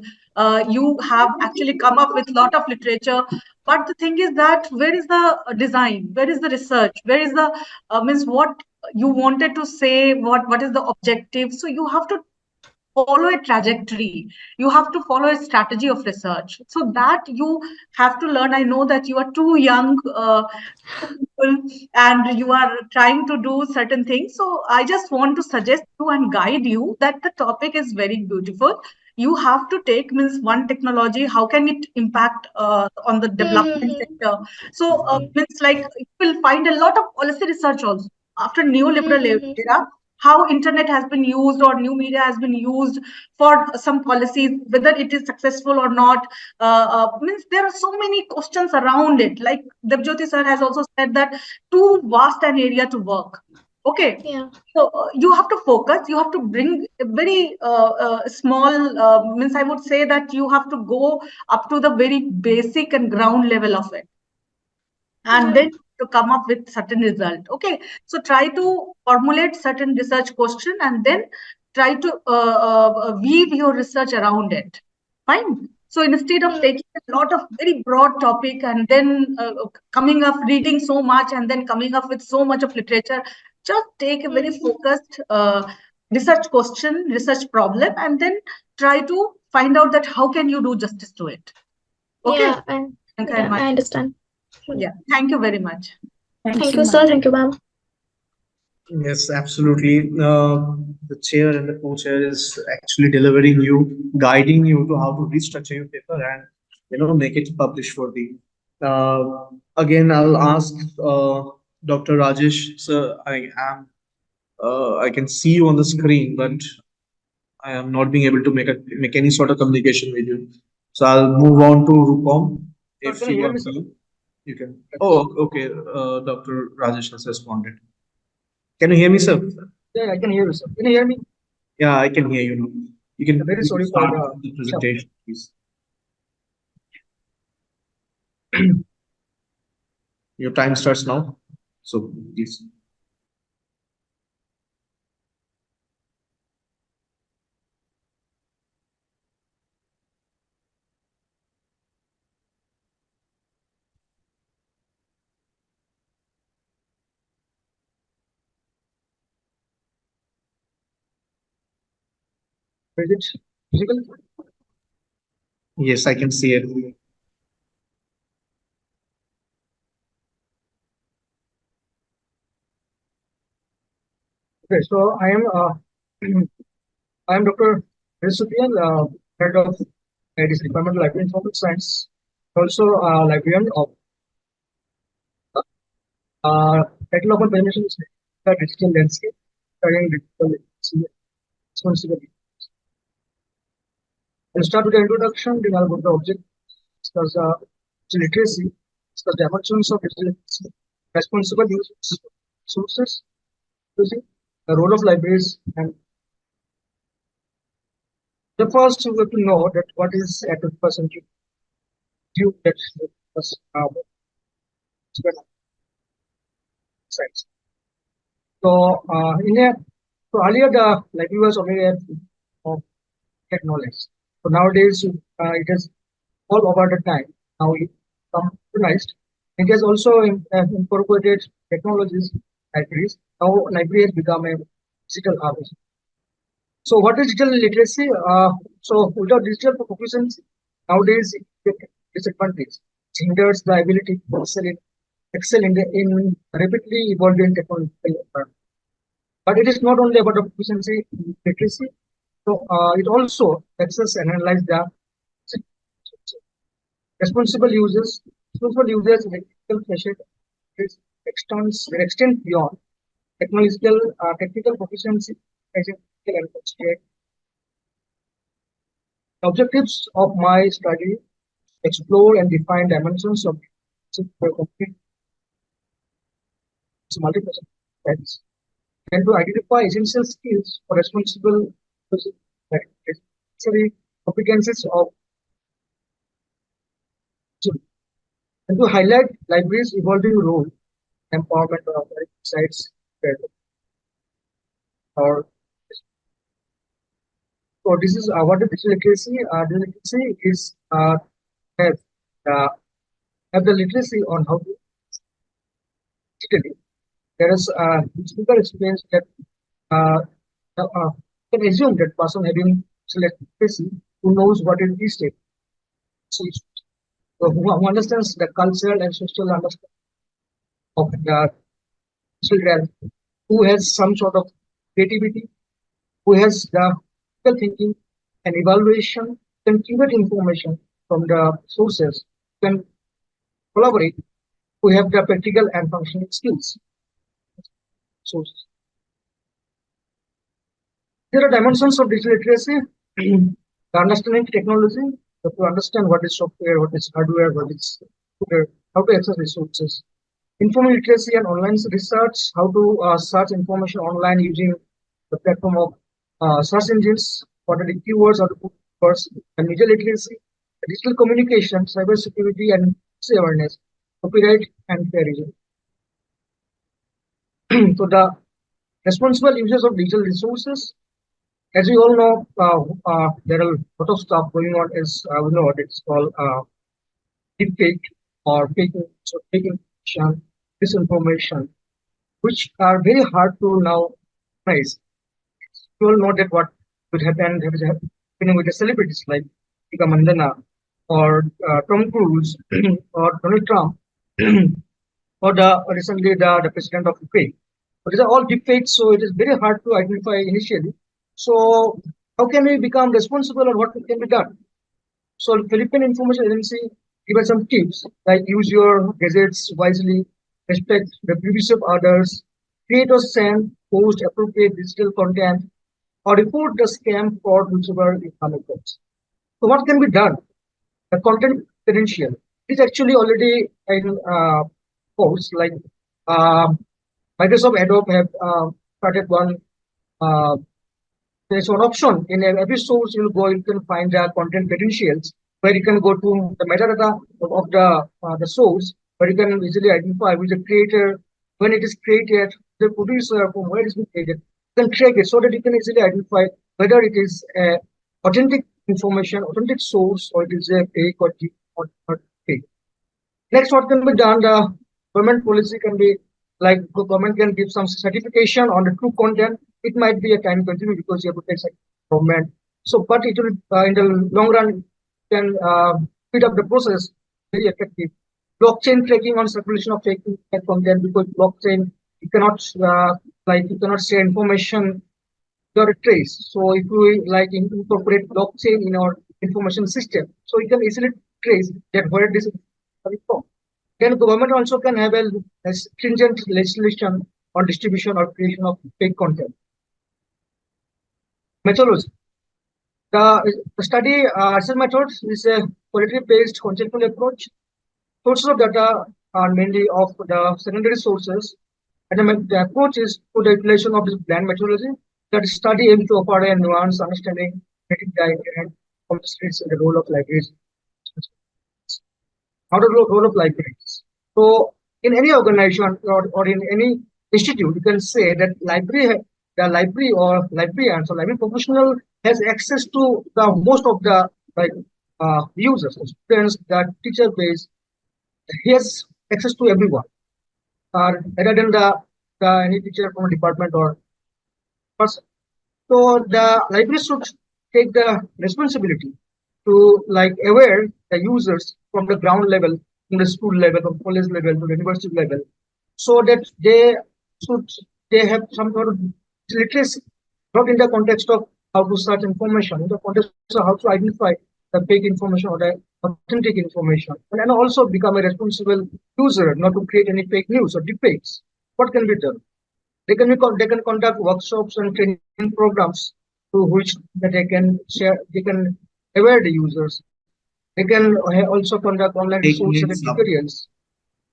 You have actually come up with a lot of literature. But the thing is that where is the design? Where is the research? Where is the means what you wanted to say? What is the objective? So you have to follow a trajectory. You have to follow a strategy of research. So that you have to learn. I know that you are too young people and you are trying to do certain things. So I just want to suggest you and guide you that the topic is very beautiful. You have to take means one technology, how can it impact on the development sector? So means like you will find a lot of policy research also after neoliberal era, how internet has been used or new media has been used for some policies, whether it is successful or not. Means there are so many questions around it. Like Debajyoti sir has also said that too vast an area to work. Okay. Yeah. So you have to focus. You have to bring a very small means I would say that you have to go up to the very basic and ground level of it, and then to come up with certain result. Okay, so try to formulate certain research question and then try to weave your research around it. Fine. So instead of taking a lot of very broad topic and then coming up reading so much and then coming up with so much of literature, just take a very focused research question, research problem, and then try to find out that how can you do justice to it. Okay. Yeah, I understand. Yeah, thank you very much. Thank you, sir. Thank you, ma'am. Yes, absolutely. The chair and the co-chair is actually delivering you, guiding you to how to restructure your paper and make it publish worthy. Again, I'll ask Dr. Rajesh, sir. I can see you on the screen, but I am not being able to make any sort of communication with you. So I'll move on to Rupam. If you want to, you can. Oh, okay. Dr. Rajesh has responded. Can you hear me, sir? Yeah, I can hear you, sir. Can you hear me? Yeah, I can hear you now. You can, Very you can sorry for start the the presentation, please. Your time starts now. So please. Is it physical? Yes, I can see it. Okay, so I am I am Dr. Risupian, head of this Department of Library Information Science, also librarian of title of my presentation is the digital landscape, studying digital responsibility. I'll start with the introduction, then I'll go to the object, discuss digital literacy, discuss dimensions of digital literacy, responsible use of sources, using the role of libraries, and the first we have to know that what is at the percentage due that was size. So in a so earlier the library was only of knowledge. So nowadays it has all over the time. Now it computerized. It has also incorporated technologies, libraries. Now library has become a digital hub. So what is digital literacy? So without digital proficiency, nowadays disadvantage hinders the ability to excel in rapidly evolving technological environment. But it is not only about the proficiency in literacy. So it also access and analyze the responsible users. Responsible users technical threshold extends beyond technical proficiency as in technical and construct. Objectives of my study explore and define dimensions of complete multiple types and to identify essential skills for responsible necessary competencies of and to highlight libraries' evolving role, empowerment of sites or so this is what is digital literacy. Digital literacy is have have the literacy on how to digitally. There is typical experience that can assume that person having literacy who knows what is this state. So who understands the cultural and social understanding of the children, who has some sort of creativity, who has the critical thinking and evaluation, can curate information from the sources, can collaborate, who have the practical and functional skills. Sources. There are dimensions of digital literacy. The understanding technology, to understand what is software, what is hardware, what is how to access resources. Information literacy and online research, how to search information online using the platform of search engines, what are the keywords, how to put first, and media literacy, digital communication, cyber security and awareness, copyright and fair use. So the responsible users of digital resources, as we all know, there are a lot of stuff going on. Is we know what it's called deepfake or fake information, disinformation, which are very hard to now trace. You all know that what would happen with the celebrities like Ika Mandana or Tom Cruise or Donald Trump or recently the president of Ukraine. But these are all deepfakes, so it is very hard to identify initially. So how can we become responsible or what can be done? So Philippine Information Agency given some tips like use your gadgets wisely, respect the privacy of others, create or send, post appropriate digital content, or report the scam, fraud, whichever is committed. So what can be done? The content credential is actually already in posts like Microsoft Adobe have started one. There's one option in every source you go, you can find the content credentials where you can go to the metadata of the source, where you can easily identify which the creator, when it is created, the producer, from where it is being created. You can track it so that you can easily identify whether it is authentic information, authentic source, or it is a fake or fake. Next, what can be done? The government policy can be like the government can give some certification on the true content. It might be a time consuming because you have to take government. So, but it will in the long run can speed up the process. Very effective. Blockchain tracking on circulation of fake content, because blockchain you cannot you cannot share information without a trace. So if we like incorporate blockchain in our information system, so you can easily trace that where this is coming from. Then government also can have a stringent legislation on distribution or creation of fake content. Methodology. The study assessment methods is a quality-based conceptual approach. Sources of data are mainly of the secondary sources, and the approach is to the utilization of this blend methodology. That study aims to offer a nuanced understanding, critic the inherent complexities in the role of libraries. How the role of libraries. So, in any organization or in any institute, you can say that the library or librarians or library professional has access to the most of the users, students, the teacher base. He has access to everyone, rather than the any teacher from a department or person. So the library should take the responsibility to aware the users from the ground level, from the school level, from college level, to the university level, so that they have some sort of literacy, not in the context of how to search information, in the context of how to identify the fake information or the authentic information, and also become a responsible user, not to create any fake news or deepfakes. What can be done? They can conduct workshops and training programs through which that they can share, they can aware the users. They can also conduct online 8 resource minutes up. tutorials.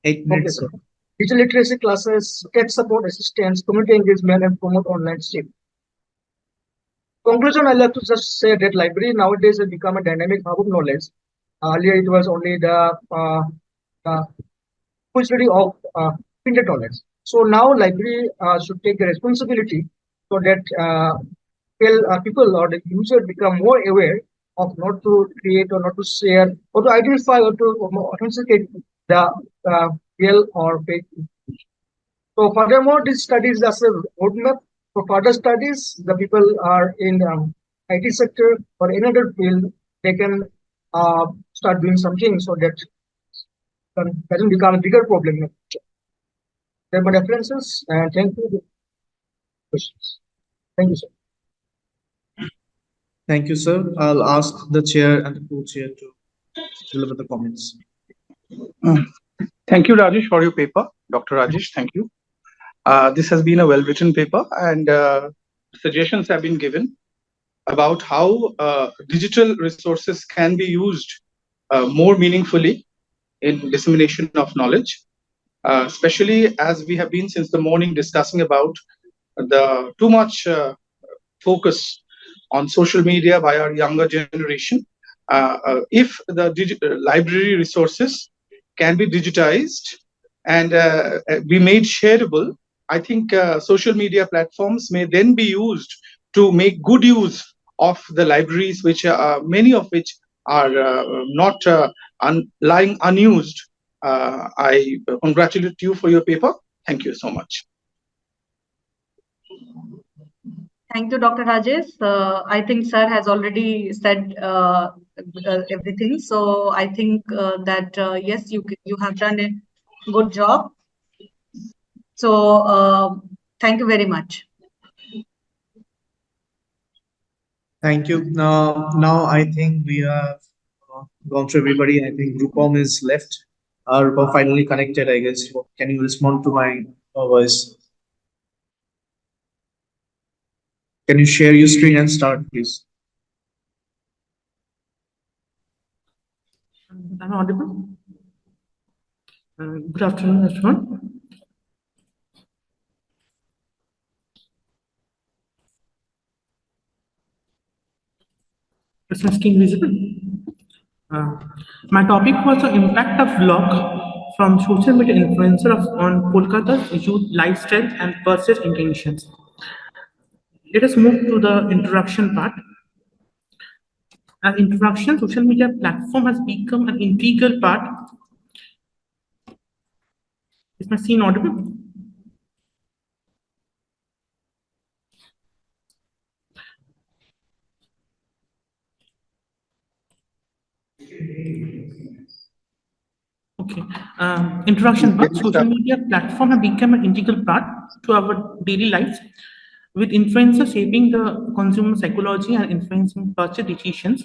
8 minutes. Okay, digital literacy classes, tech support assistance, community engagement, and promote online STEAM. Conclusion, I like to just say that library nowadays has become a dynamic hub of knowledge. Earlier, it was only the facility of printed knowledge. So now, library should take the responsibility so that people or the user become more aware of not to create or not to share or to identify or to authenticate the real or fake. So furthermore, this studies as a roadmap for further studies. The people are in IT sector or any other field, they can start doing something so that doesn't become a bigger problem in the future. There are my references, and thank you for the questions. Thank you, sir. Thank you, sir. I'll ask the chair and the co-chair to deliver the comments. Thank you, Rajesh, for your paper. Dr. Rajesh, thank you. This has been a well-written paper, and suggestions have been given about how digital resources can be used more meaningfully in dissemination of knowledge, especially as we have been since the morning discussing about the too much focus on social media by our younger generation. If the library resources can be digitized and be made shareable, I think social media platforms may then be used to make good use of the libraries, which many of which are not lying unused. I congratulate you for your paper. Thank you so much. Thank you, Dr. Rajesh. I think sir has already said everything. So I think that yes, you have done a good job. So thank you very much. Thank you. Now I think we have gone through everybody. I think Rupam is left. Rupam finally connected, I guess. Can you respond to my voice? Can you share your screen and start, please? I'm audible. Good afternoon, everyone. Is my screen visible? My topic was the impact of vlog from social media influencer on Kolkata's youth lifestyle and purchase intentions. Let us move to the introduction part. As introduction, social media platform has become an integral part. Is my scene audible? Okay. Introduction part. Social media platform have become an integral part to our daily lives, with influencers shaping the consumer psychology and influencing purchase decisions.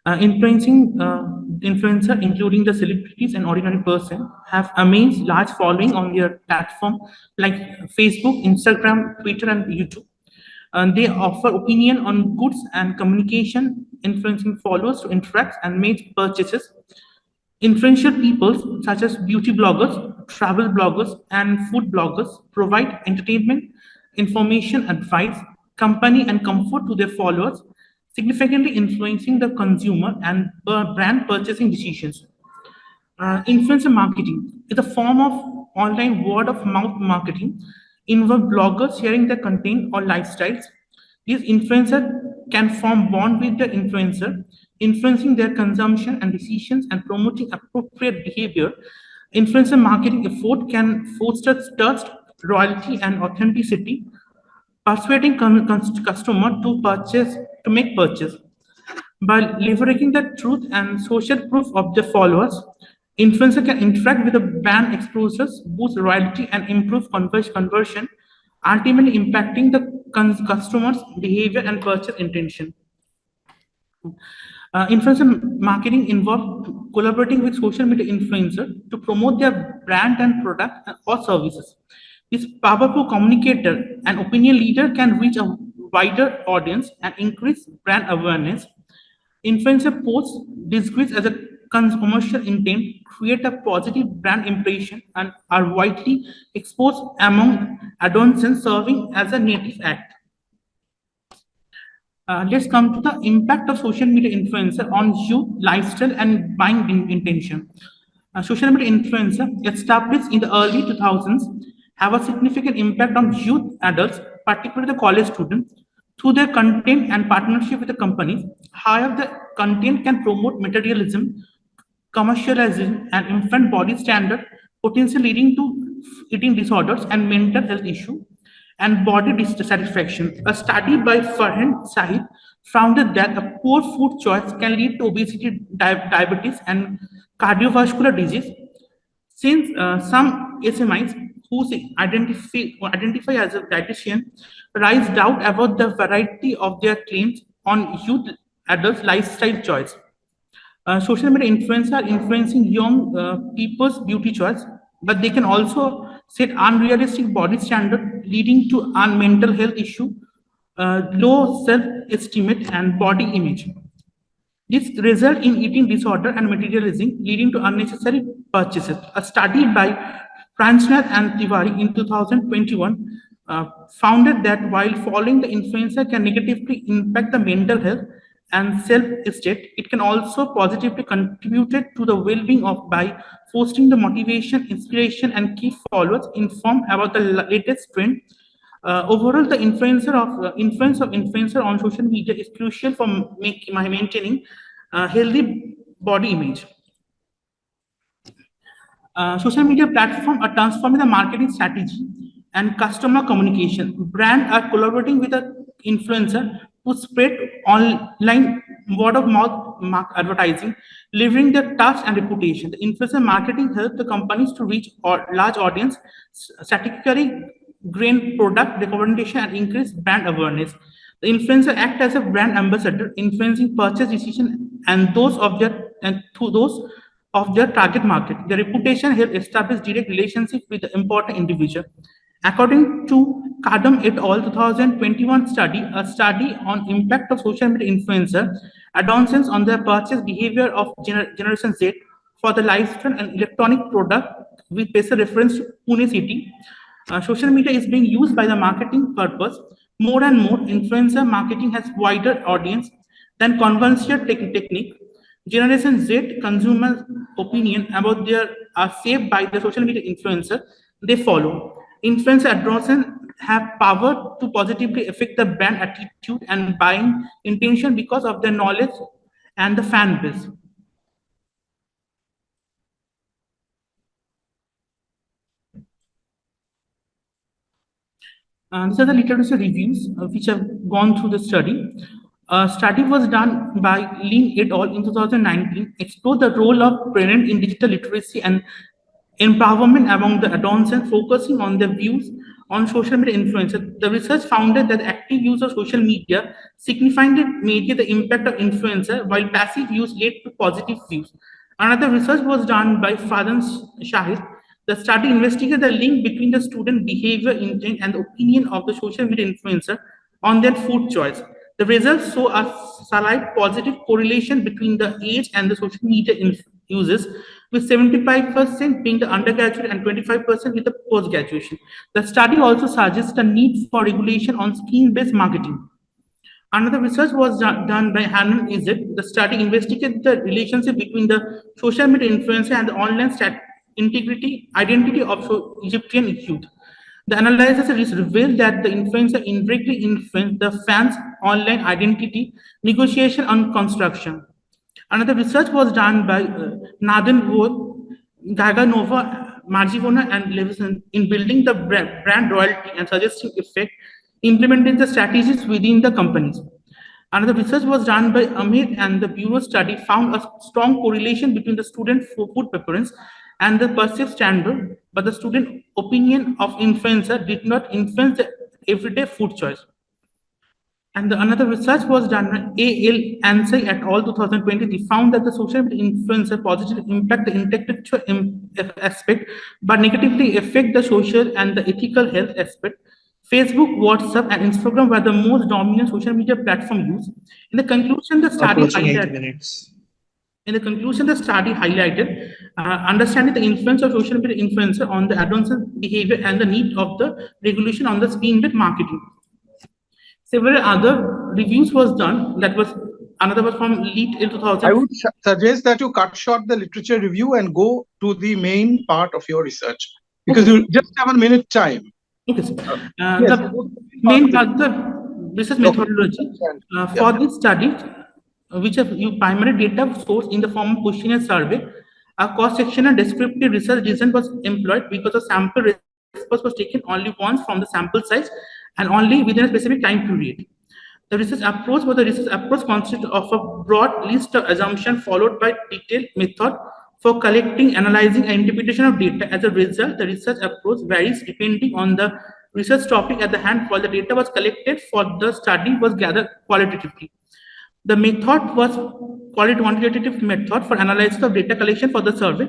Influencer, including the celebrities and ordinary person, have amassed large following on their platform like Facebook, Instagram, Twitter, and YouTube. They offer opinion on goods and communication, influencing followers to interact and make purchases. Influential people such as beauty bloggers, travel bloggers, and food bloggers provide entertainment, information, advice, company, and comfort to their followers, significantly influencing the consumer and brand purchasing decisions. Influencer marketing is a form of online word of mouth marketing involve bloggers sharing their content or lifestyles. These influencers can form bond with the influencer, influencing their consumption and decisions and promoting appropriate behavior. Influencer marketing effort can foster trust, loyalty, and authenticity, persuading customer to make purchase. By leveraging the truth and social proof of the followers, influencer can interact with the brand exposures, boost loyalty, and improve conversion, ultimately impacting the customer's behavior and purchase intention. Influencer marketing involves collaborating with social media influencers to promote their brand and product or services. This powerful communicator and opinion leader can reach a wider audience and increase brand awareness. Influencer posts disguised as a commercial intent create a positive brand impression and are widely exposed among adolescents, serving as a native act. Let's come to the impact of social media influencer on youth lifestyle and buying intention. Social media influencer established in the early 2000s have a significant impact on youth adults, particularly the college students, through their content and partnership with the companies. However, the content can promote materialism, commercialization, and infant body standard, potentially leading to eating disorders and mental health issues and body dissatisfaction. A study by Farhan Sahib found that a poor food choice can lead to obesity, diabetes, and cardiovascular disease. Since some SMIs who identify as a dietitian raise doubt about the variety of their claims on youth adults' lifestyle choice. Social media influencers are influencing young people's beauty choice, but they can also set unrealistic body standard, leading to mental health issue, low self-estimate, and body image. This result in eating disorder and materialism, leading to unnecessary purchases. A study by Pranchnath and Tiwari in 2021 found that while following the influencer can negatively impact the mental health and self-esteem, it can also positively contribute to the well-being of by fostering the motivation, inspiration, and keep followers informed about the latest trend. Overall, the influence of influencer on social media is crucial for maintaining a healthy body image. Social media platforms are transforming the marketing strategy and customer communication. Brands are collaborating with the influencer to spread online word of mouth advertising, leveraging their trust and reputation. The influencer marketing helps the companies to reach a large audience, strategically gain product recommendation, and increase brand awareness. The influencer act as a brand ambassador, influencing purchase decision and those of their target market. Their reputation helps establish direct relationship with the important individual. According to Kadam et al. 2021 study, a study on impact of social media influencer adolescents on their purchase behavior of Generation Z for the lifestyle and electronic product with special reference to Pune city. Social media is being used by the marketing purpose. More and more influencer marketing has wider audience. Then conversion technique. Generation Z consumer opinion about their are shaped by the social media influencer they follow. Influencer advertisers have power to positively affect the brand attitude and buying intention because of their knowledge and the fan base. These are the literature reviews which have gone through the study. A study was done by Ling et al. In 2019, explored the role of parent in digital literacy and empowerment among the adolescents, focusing on their views on social media influences. The research found that the active use of social media significantly mediate the impact of influencer, while passive use led to positive views. Another research was done by Fadan Shahid. The study investigated the link between the student behavior, intent, and the opinion of the social media influencer on their food choice. The results show a slight positive correlation between the age and the social media uses, with 75% being the undergraduate and 25% with the post-graduation. The study also suggests the need for regulation on screen-based marketing. Another research was done by Hanan Izzet. The study investigated the relationship between the social media influencer and the online identity of Egyptian youth. The analysis revealed that the influencer indirectly influenced the fans' online identity, negotiation, and construction. Another research was done by Nathan Wood, Gaganova, Margivona, and Levison in building the brand loyalty and suggesting effect, implementing the strategies within the companies. Another research was done by Amit, and the Bureau study found a strong correlation between the student food preference and the perceived standard, but the student opinion of influencer did not influence the everyday food choice. And another research was done by A.L. Ansai et al. 2020. They found that the social media influencer positively impact the intellectual aspect, but negatively affect the social and the ethical health aspect. Facebook, WhatsApp, and Instagram were the most dominant social media platform used. In the conclusion, the study highlighted understanding the influence of social media influencer on the adolescent behavior and the need of the regulation on the screen-based marketing. Several other reviews was done. That was another was from Lead in 2000. I would suggest that you cut short the literature review and go to the main part of your research, because you just have a minute time. Okay, sir. The main part, the research methodology for this study, which you primary data source in the form of questionnaire survey, a cross-sectional descriptive research design was employed because the sample response was taken only once from the sample size and only within a specific time period. The research approach consists of a broad list of assumptions followed by detailed method for collecting, analyzing, and interpretation of data. As a result, the research approach varies depending on the research topic at the hand, while the data was collected for the study was gathered qualitatively. The method was quantitative method for analysis of data collection for the survey.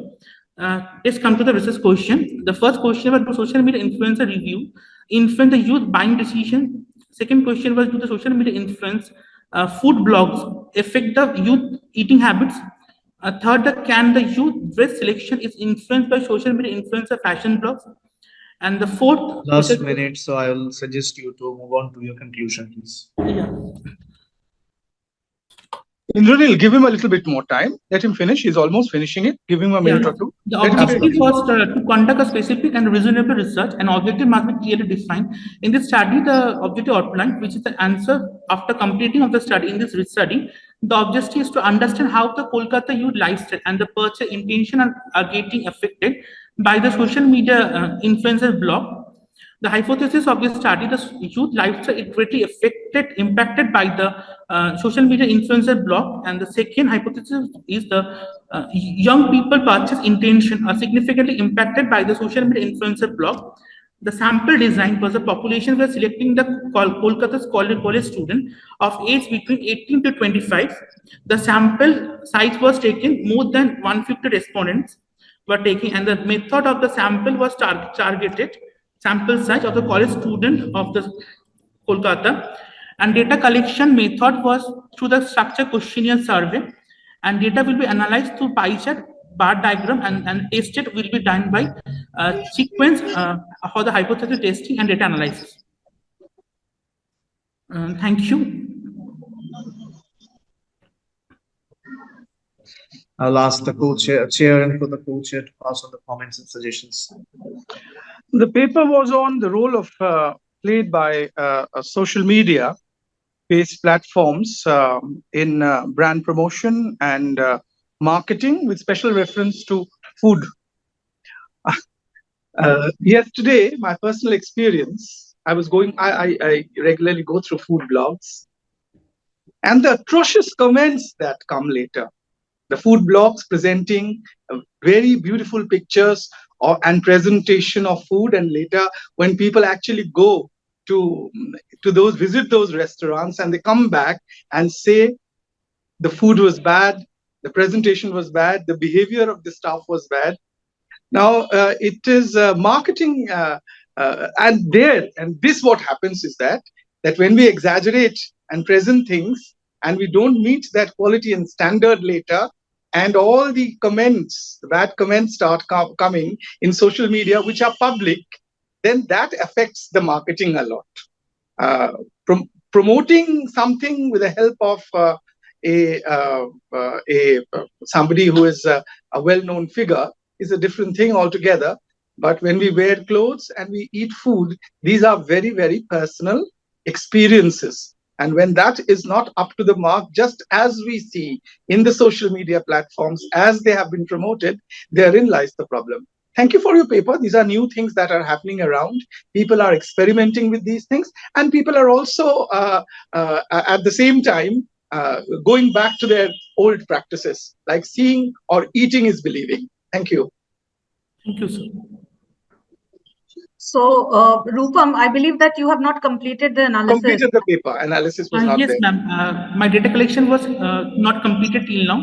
Let's come to the research question. The first question was, do social media influencer review influence the youth buying decision? Second question was, do the social media influence food blogs affect the youth eating habits? Third, can the youth dress selection is influenced by social media influencer fashion blogs? And the fourth... Last minute, so I will suggest you to move on to your conclusion, please. Yeah. Indranil, give him a little bit more time. Let him finish. He's almost finishing it. Give him a minute or two. The objective was to conduct a specific and reasonable research, and objective must be clearly defined. In this study, the objective outline, which is the answer after completing of the study. In this study, the objective is to understand how the Kolkata youth lifestyle and the purchase intention are getting affected by the social media influencer blog. The hypothesis of this study, the youth lifestyle is greatly impacted by the social media influencer blog. And the second hypothesis is the young people purchase intention are significantly impacted by the social media influencer blog. The sample design was a population were selecting the Kolkata's college student of age between 18 to 25. The sample size was taken, more than 150 respondents were taken, and the method of the sample was targeted sample size of the college student of the Kolkata, and data collection method was through the structure questionnaire survey, and data will be analyzed through pie chart, bar diagram, and tested will be done by sequence for the hypothesis testing and data analysis. Thank you. I'll ask the chair and for the co-chair to pass on the comments and suggestions. The paper was on the role of played by social media based platforms in brand promotion and marketing with special reference to food. Yesterday, my personal experience, I regularly go through food blogs, and the atrocious comments that come later. The food blogs presenting very beautiful pictures and presentation of food, and later when people actually go to visit those restaurants and they come back and say the food was bad, the presentation was bad, the behavior of the staff was bad. Now it is marketing, and this what happens is that when we exaggerate and present things and we don't meet that quality and standard later, and all the comments, the bad comments start coming in social media, which are public, then that affects the marketing a lot. Promoting something with the help of somebody who is a well-known figure is a different thing altogether. But when we wear clothes and we eat food, these are very, very personal experiences. And when that is not up to the mark, just as we see in the social media platforms, as they have been promoted, therein lies the problem. Thank you for your paper. These are new things that are happening around. People are experimenting with these things, and people are also, at the same time, going back to their old practices, like seeing or eating is believing. Thank you. Thank you, sir. So, Rupam, I believe that you have not completed the analysis. Completed the paper. Analysis was not yes, there. Yes, ma'am. My data collection was not completed till now.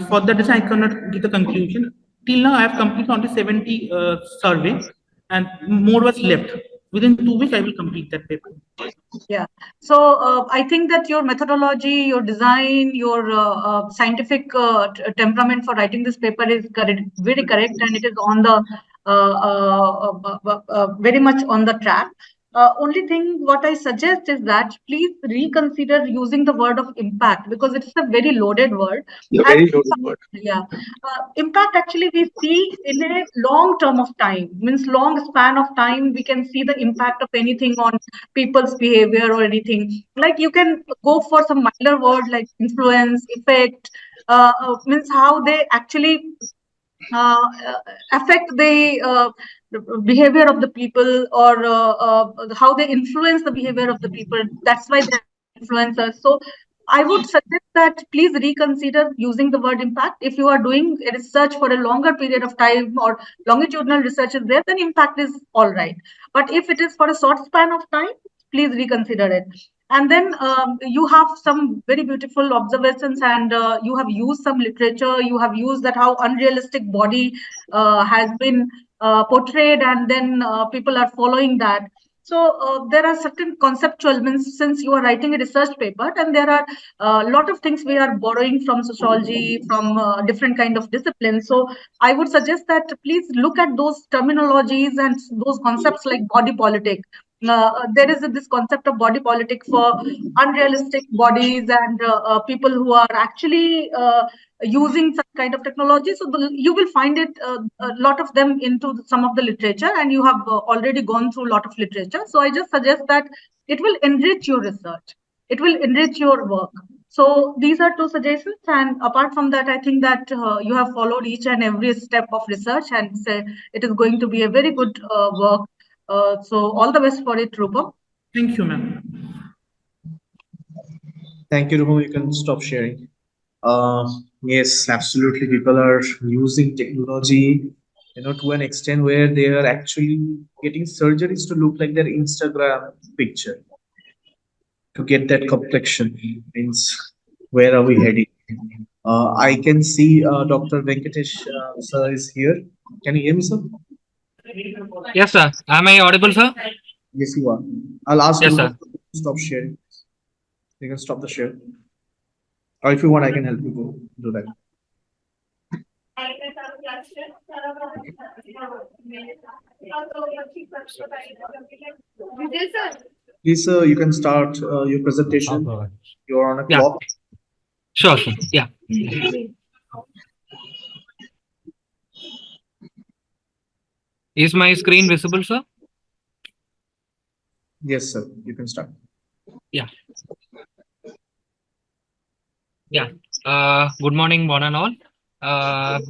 For that reason, I cannot give the conclusion. Till now, I have completed only 70 survey, and more was left. Within 2 weeks, I will complete that paper. Yeah. So I think that your methodology, your design, your scientific temperament for writing this paper is very correct, and it is on the very much on the track. Only thing what I suggest is that please reconsider using the word of impact, because it's a very loaded word. Very loaded word. Yeah. Impact actually we see in a long term of time, means long span of time, we can see the impact of anything on people's behavior or anything. Like you can go for some minor word like influence, effect, means how they actually affect the behavior of the people, or how they influence the behavior of the people. That's why they're influencers. So I would suggest that please reconsider using the word impact. If you are doing a research for a longer period of time or longitudinal research is there, then impact is all right. But if it is for a short span of time, please reconsider it. And then you have some very beautiful observations, and you have used some literature. You have used that how unrealistic body has been portrayed, and then people are following that. So there are certain conceptual, means since you are writing a research paper, and there are a lot of things we are borrowing from sociology, from different kind of disciplines. So I would suggest that please look at those terminologies and those concepts like body politic. There is this concept of body politic for unrealistic bodies and people who are actually using some kind of technology. So you will find it a lot of them into some of the literature, and you have already gone through a lot of literature. So I just suggest that it will enrich your research. It will enrich your work. So these are 2 suggestions. And apart from that, I think that you have followed each and every step of research, and say it is going to be a very good work. So all the best for it, Rupam. Thank you, ma'am. Thank you, Rupam. You can stop sharing. Yes, absolutely. People are using technology, to an extent where they are actually getting surgeries to look like their Instagram picture to get that complexion. Means, where are we heading? I can see Dr. Venkatesh sir is here. Can you hear me, sir? Yes, sir. Am I audible, sir? Yes, you are. I'll ask Yes, you sir. to stop sharing. You can stop the share. Or if you want, I can help you go do that. Please, sir, you can start your presentation. You're on a clock. Sure, sir. Yeah. Is my screen visible, sir? Yes, sir. You can start. Yeah. Yeah. Good morning, one and all.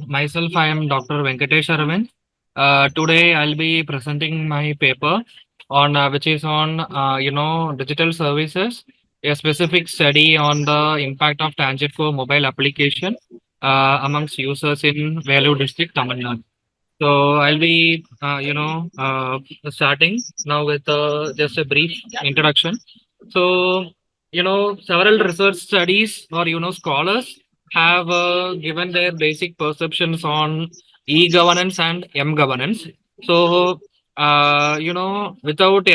Myself, I am Dr. Venkatesh Aravind. Today, I'll be presenting my paper on which is on digital services, a specific study on the impact of Tangent for mobile application amongst users in Vellore district, Tamil Nadu. So I'll be, starting now with just a brief introduction. So, several research studies or, scholars have given their basic perceptions on e-governance and m-governance. So, without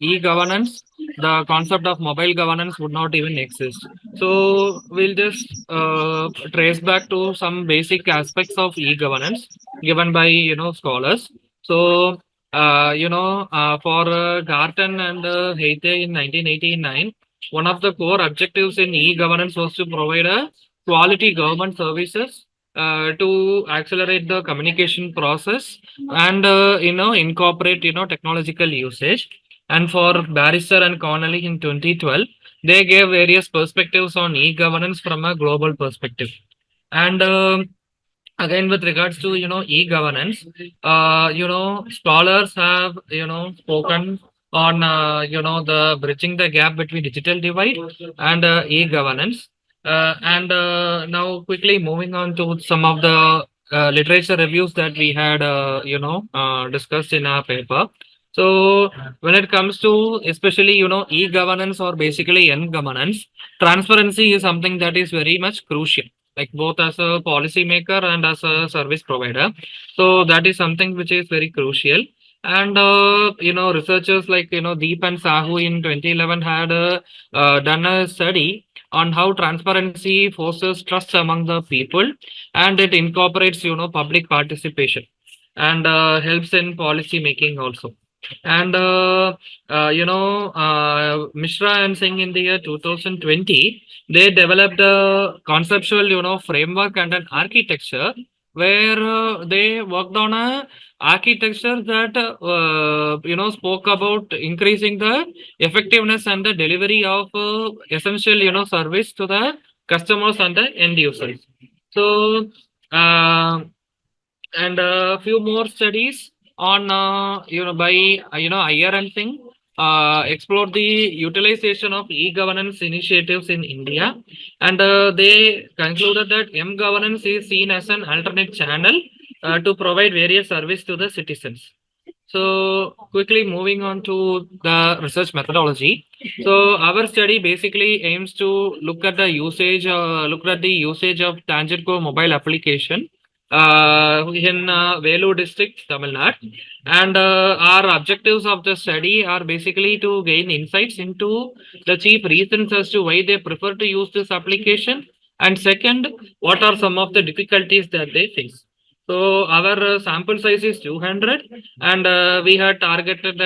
e-governance, the concept of mobile governance would not even exist. So we'll just trace back to some basic aspects of e-governance given by scholars. So for Garton and Haite in 1989, one of the core objectives in e-governance was to provide a quality government services to accelerate the communication process and incorporate technological usage. And for Barrister and Connolly in 2012, they gave various perspectives on e-governance from a global perspective. And again, with regards to e-governance, scholars have spoken on the bridging the gap between digital divide and e-governance. And now quickly moving on to some of the literature reviews that we had discussed in our paper. So when it comes to especially e-governance or basically n-governance, transparency is something that is very much crucial, like both as a policy maker and as a service provider. So that is something which is very crucial. And researchers like Deep and Sahu in 2011 had done a study on how transparency fosters trust among the people, and it incorporates public participation and helps in policy making also. And Mishra and Singh in the year 2020, they developed a conceptual framework and an architecture where they worked on a architecture that spoke about increasing the effectiveness and the delivery of essential service to the customers and the end users. So and a few more studies on by Iyer and Singh explore the utilization of e-governance initiatives in India, and they concluded that m-governance is seen as an alternate channel to provide various service to the citizens. So quickly moving on to the research methodology. So our study basically aims to look at the usage of Tangent Core mobile application in Vellore district, Tamil Nadu. And our objectives of the study are basically to gain insights into the chief reasons as to why they prefer to use this application. And second, what are some of the difficulties that they face. So our sample size is 200, and we had targeted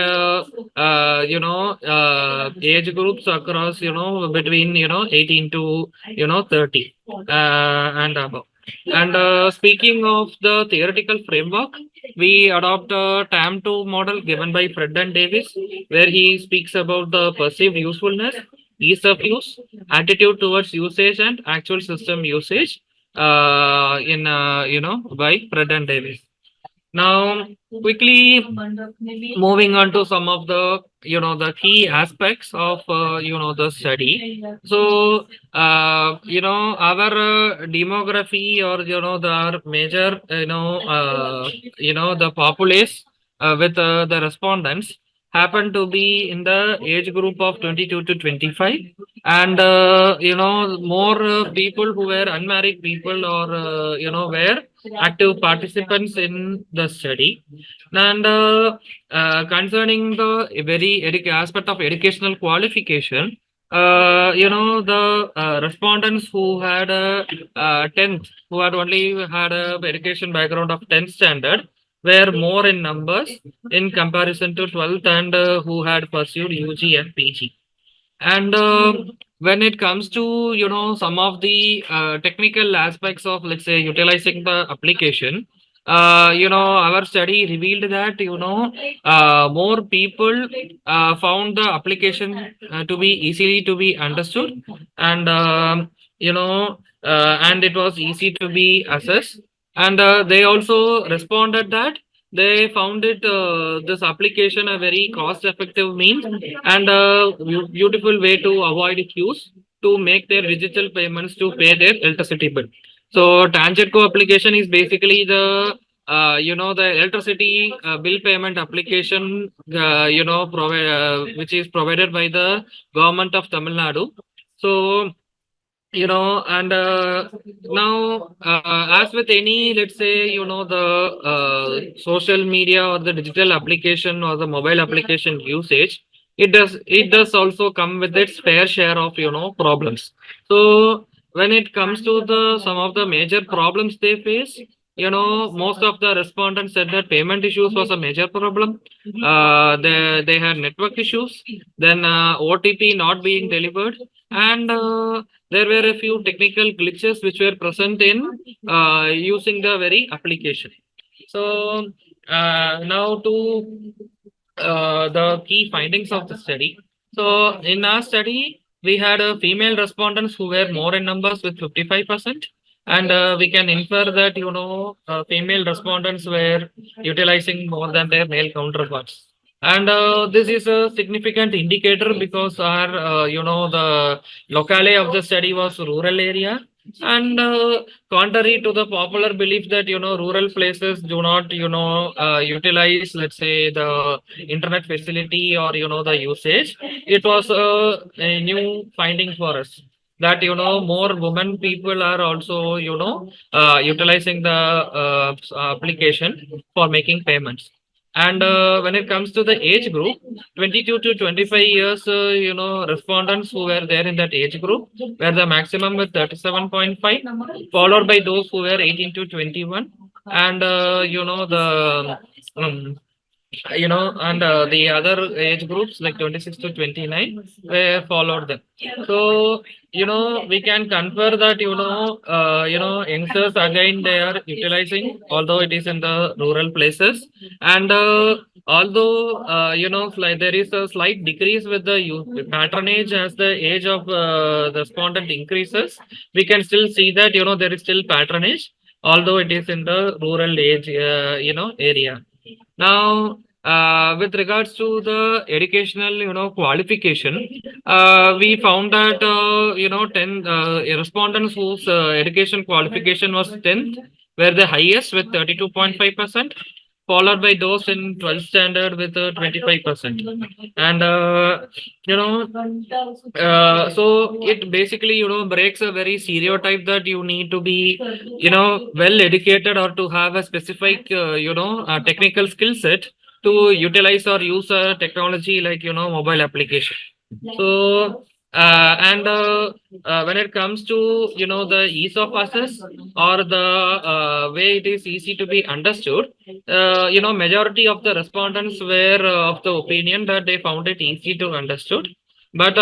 age groups across between 18 to 30 and above. And speaking of the theoretical framework, we adopt a TAM2 model given by Fred and Davis, where he speaks about the perceived usefulness, ease of use, attitude towards usage, and actual system usage in by Fred and Davis. Now, quickly moving on to some of the the key aspects of the study. So our demography, or our major the populace with the respondents happen to be in the age group of 22 to 25, and more people who were unmarried people, or were active participants in the study. And concerning the very aspect of educational qualification, the respondents who had a 10th, who had only had a education background of 10th standard, were more in numbers in comparison to 12th, and who had pursued UG and PG. And when it comes to some of the technical aspects of, let's say, utilizing the application, our study revealed that, more people found the application to be easily to be understood, and, and it was easy to be assessed. And they also responded that they found it this application a very cost effective means and a beautiful way to avoid queues to make their digital payments to pay their electricity bill. So Tangentco application is basically the electricity bill payment application, which is provided by the government of Tamil Nadu. So, and now, as with any, let's say, the social media or the digital application or the mobile application usage, it does also come with its fair share of, problems. So when it comes to the some of the major problems they face, most of the respondents said that payment issues was a major problem. They had network issues, then OTP not being delivered, and there were a few technical glitches which were present in using the very application. So now to the key findings of the study. So in our study, we had female respondents who were more in numbers with 55%. And we can infer that, female respondents were utilizing more than their male counterparts. And this is a significant indicator because the locale of the study was rural area. And contrary to the popular belief that, rural places do not, utilize, let's say, the internet facility or, the usage, it was a new finding for us that, more women people are also, utilizing the application for making payments. And when it comes to the age group, 22 to 25 years, respondents who were there in that age group were the maximum with 37.5, followed by those who were 18 to 21. And, and the other age groups like 26 to 29 were followed them. So, we can confer that, youngsters again, they are utilizing, although it is in the rural places. And although, like there is a slight decrease with the patronage as the age of the respondent increases, we can still see that, there is still patronage, although it is in the rural age, area. Now, with regards to the educational, qualification, we found that, 10 respondents whose education qualification was 10th were the highest with 32.5%, followed by those in 12th standard with 25%. And, so it basically, breaks a very stereotype that you need to be, well educated or to have a specific, technical skill set to utilize or use a technology like, mobile application. So, and when it comes to, the ease of access or the way it is easy to be understood, majority of the respondents were of the opinion that they found it easy to understood. But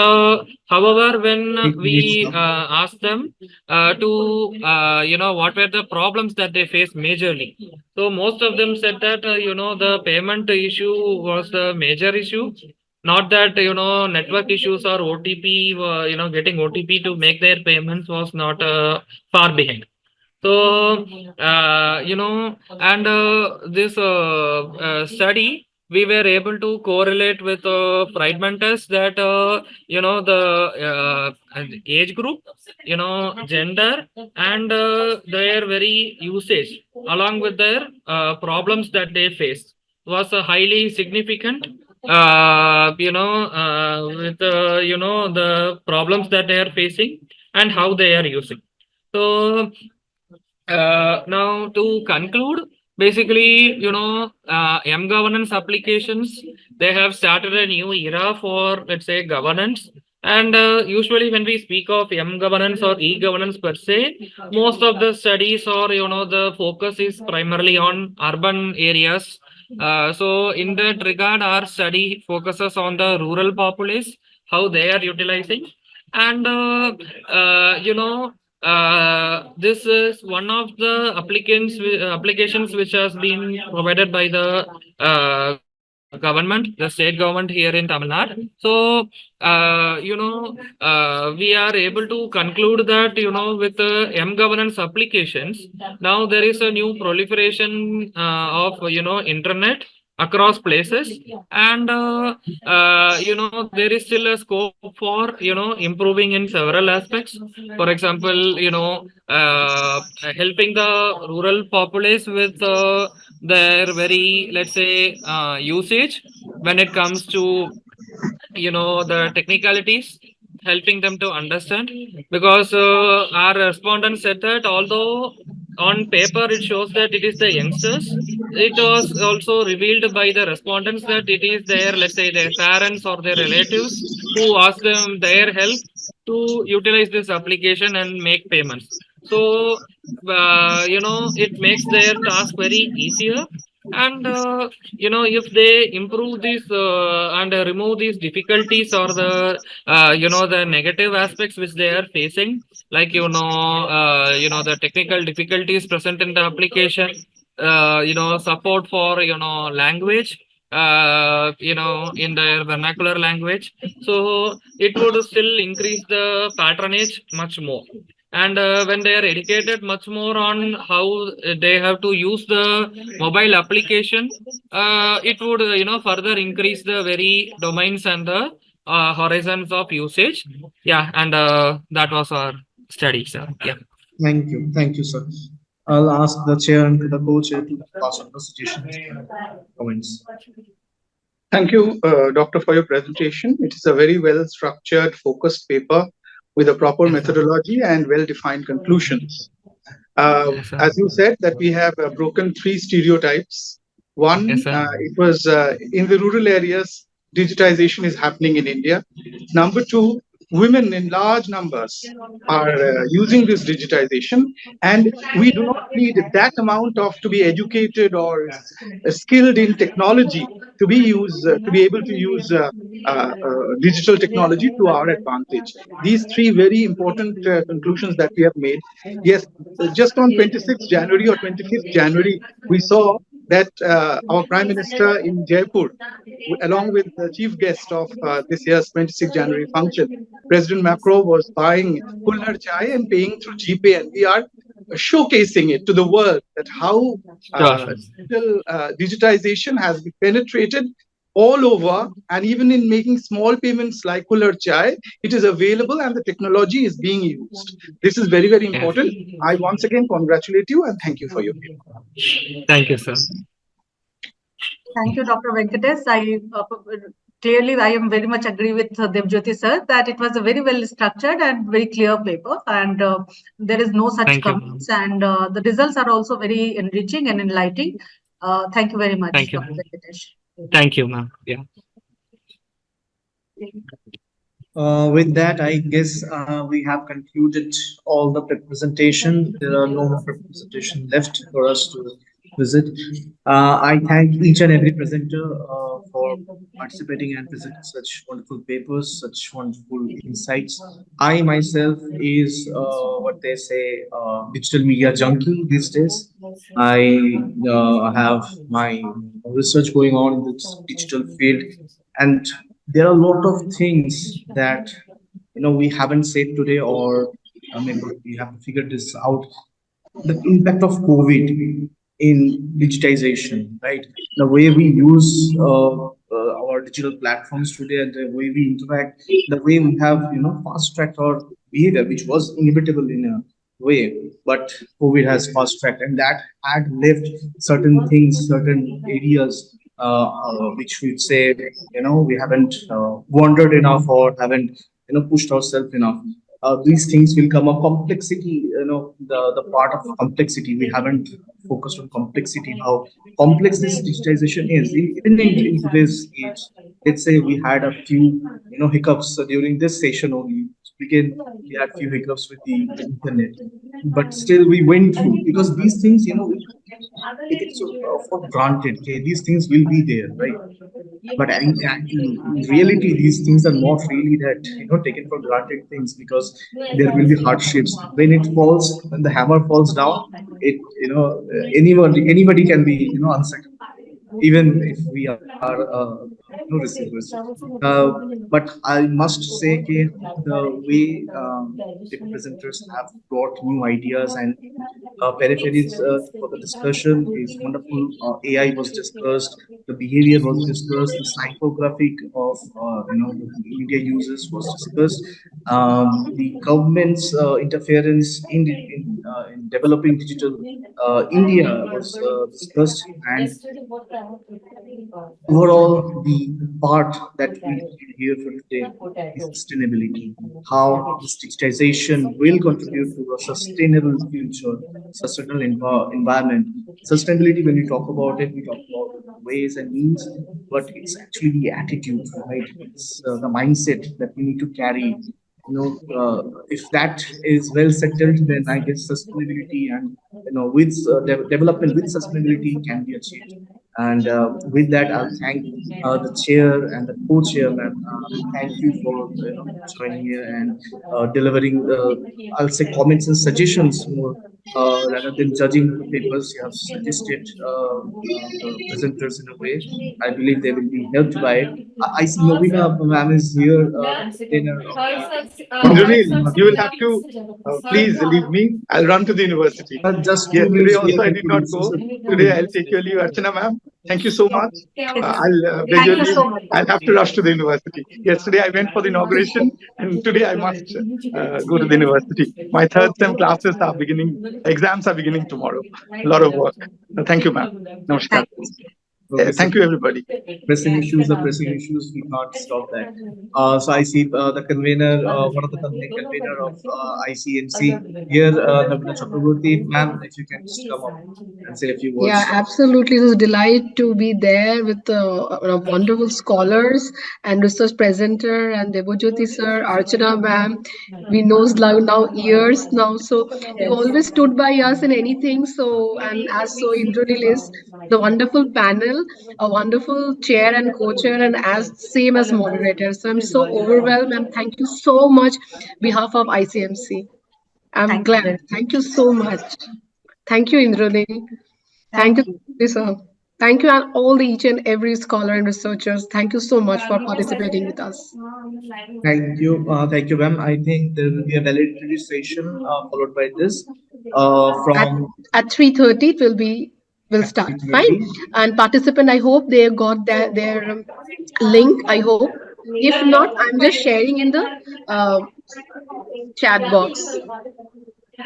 however, when we asked them to, what were the problems that they faced majorly, so most of them said that, the payment issue was the major issue, not that, network issues or OTP, getting OTP to make their payments was not far behind. So, and this study, we were able to correlate with Friedman test that, the age group, gender and their very usage along with their problems that they faced was highly significant, with, the problems that they are facing and how they are using. So, now to conclude, basically, M-governance applications, they have started a new era for, let's say, governance. And usually when we speak of M-governance or E-governance per se, most of the studies or, the focus is primarily on urban areas. So in that regard, our study focuses on the rural populace, how they are utilizing. And, this is one of the applications which has been provided by the government, the state government here in Tamil Nadu. So, we are able to conclude that, with governance applications, now there is a new proliferation of, internet across places, and there is still a scope for improving in several aspects. For example, helping the rural populace with their very, let's say, usage when it comes to the technicalities, helping them to understand, because our respondent said that although on paper it shows that it is the youngsters, it was also revealed by the respondents that it is their, let's say, their parents or their relatives who ask them their help to utilize this application and make payments. So it makes their task very easier. And if they improve this and remove these difficulties or the negative aspects which they are facing, like the technical difficulties present in the application, support for language, in their vernacular language, so it would still increase the patronage much more. And when they are educated much more on how they have to use the mobile application, it would further increase the very domains and the horizons of usage. Yeah, and that was our study, sir. Yeah. Thank you, sir. I'll ask the chair and the co-chair to pass on the suggestions and comments. Thank you, Doctor, for your presentation. It is a very well structured, focused paper with a proper methodology and well-defined conclusions. As you said, that we have broken 3 stereotypes. One, it was in the rural areas, digitization is happening in India. Number 2, women in large numbers are using this digitization, and we do not need that amount of to be educated or skilled in technology to be able to use digital technology to our advantage. These 3 very important conclusions that we have made. Yes, just on 26th January or 25th January, we saw that our Prime Minister in Jaipur, along with the chief guest of this year's 26th January function, President Macron was buying Kulhar Chai and paying through GPay, and we are showcasing it to the world that how digitization has been penetrated all over, and even in making small payments like Kulhar Chai, it is available and the technology is being used. This is very, very important. I once again congratulate you and thank you for your paper. Thank you, sir. Thank you, Dr. Venkatesh. Clearly, I am very much agree with Debajyoti sir that it was a very well structured and very clear paper, and there is no such comments, and the results are also very enriching and enlightening. Thank you very much, Dr. Venkatesh. Thank you, ma'am. Yeah. With that, I guess we have concluded all the presentation. There are no more presentation left for us to visit. I thank each and every presenter for participating and presenting such wonderful papers, such wonderful insights. I myself is what they say digital media junkie these days. I have my research going on in this digital field, and there are a lot of things that we haven't said today, or maybe we have to figure this out. The impact of COVID in digitization, right? The way we use our digital platforms today, and the way we interact, the way we have fast tracked our behavior, which was inevitable in a way, but COVID has fast tracked, and that had left certain things, certain areas which we'd say we haven't wandered enough or haven't pushed ourselves enough. These things will come up. Complexity, the part of complexity, we haven't focused on complexity, how complex this digitization is. Even in today's age, let's say we had a few hiccups during this session only, Again, we had few hiccups with the internet, but still we went through, because these things, we take it so for granted. Okay, these things will be there, right? But in reality, these things are not really that taken for granted things, because there will be hardships when it falls, when the hammer falls down. It anybody can be unsettled, even if we are receivers. But I must say, the way the presenters have brought new ideas and peripheries for the discussion is wonderful. AI was discussed, the behavior was discussed, the psychographic of the media users was discussed. The government's interference in developing digital India was discussed, and overall, the part that we did here for today is sustainability. How this digitization will contribute to a sustainable future, sustainable environment. Sustainability, when we talk about it, we talk about ways and means, but it's actually the attitude, right? It's the mindset that we need to carry. If that is well settled, then I guess sustainability and with development with sustainability can be achieved. And with that, I'll thank the chair and the co-chairman. Thank you for joining here and delivering, I'll say, comments and suggestions more. Rather than judging the papers, you have suggested the presenters in a way. I believe they will be helped by it. I see Naveen ma'am is here, the convener of the one of the Indranil, you will have to please leave me. I'll run to the university. just two Yesterday minutes we also are I did not concluding. go. So Today I'll take your leave, Archana ma'am. Thank you so much. I'll beg your Thank you leave. so much. I'll have to rush to the university. Yesterday I went for the inauguration, and today I must go to the university. My third sem classes are beginning. Exams are beginning tomorrow. A lot of work. Thank you, ma'am. Namaskar. okay, so Thank you, everybody. pressing issues are pressing issues. We can't stop that. So I see the convener, one of the convener of ICMC here, Naveen Chaturvedi, ma'am, if you can just come up and say a few Yeah, words. absolutely. It was a delight to be there with wonderful scholars and research presenter and Debajyoti sir, Archana ma'am. We knows now years now, so you always stood by us in anything. So and as so Indranil is the wonderful panel, a wonderful chair and co-chair, and as same as moderator. So I'm so overwhelmed and thank you so much, behalf of ICMC. I'm Thank you glad. very Thank you so much. Thank you, Indranil. Thank Thank you, you. sir. Thank you, and all the each and every scholar and researchers. Thank you so much for participating with us. Thank you, ma'am. I think there will be a valedictory session followed by this At from at 3:30, it will at start. Fine. 3:30. And participant, I hope they got their link. I hope. If not, I'm just sharing in the uh, chat box.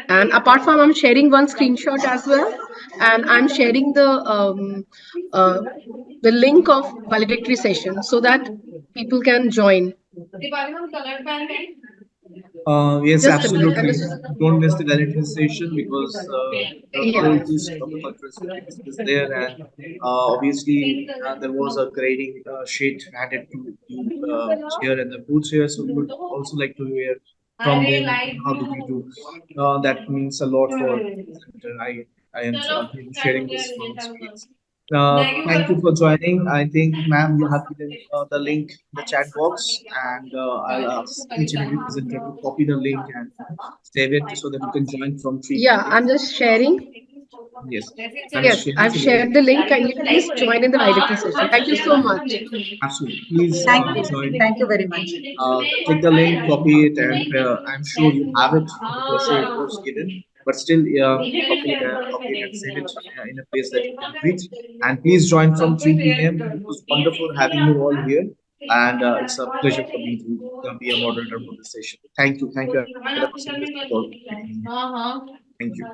And apart from, I'm sharing one screenshot as well, and I'm sharing uh, the link of valedictory session so that people can join. Yes, Just a minute. I'm absolutely. just Don't miss the valedictory session, because the yeah. whole gist of the conference will be discussed there. And obviously, there was a grading sheet handed to the chair and the co-chair. So we would also like to hear from them, how did you do? That means a lot for the presenter. I am sharing this from experience. Thank you for joining. I think, ma'am, you have given the link in the chat box, and I'll ask each and every presenter to copy the link and save it so that you can join from Yeah, 3 p.m. I'm just sharing. Yes, I'm Yes, sharing. I've So shared the link. Kindly please join in the valedictory session. Thank you so much. absolutely, please Thank you. join. Thank you very much. Click the link, copy it, and I'm sure you have it because it was given. But still, copy it and save it in a place that you can reach. And please join from 3 p.m. It was wonderful having you all here, and it's a pleasure for me to be a moderator for this session. Thank you, Adamas and Mr. for being here. Thank you.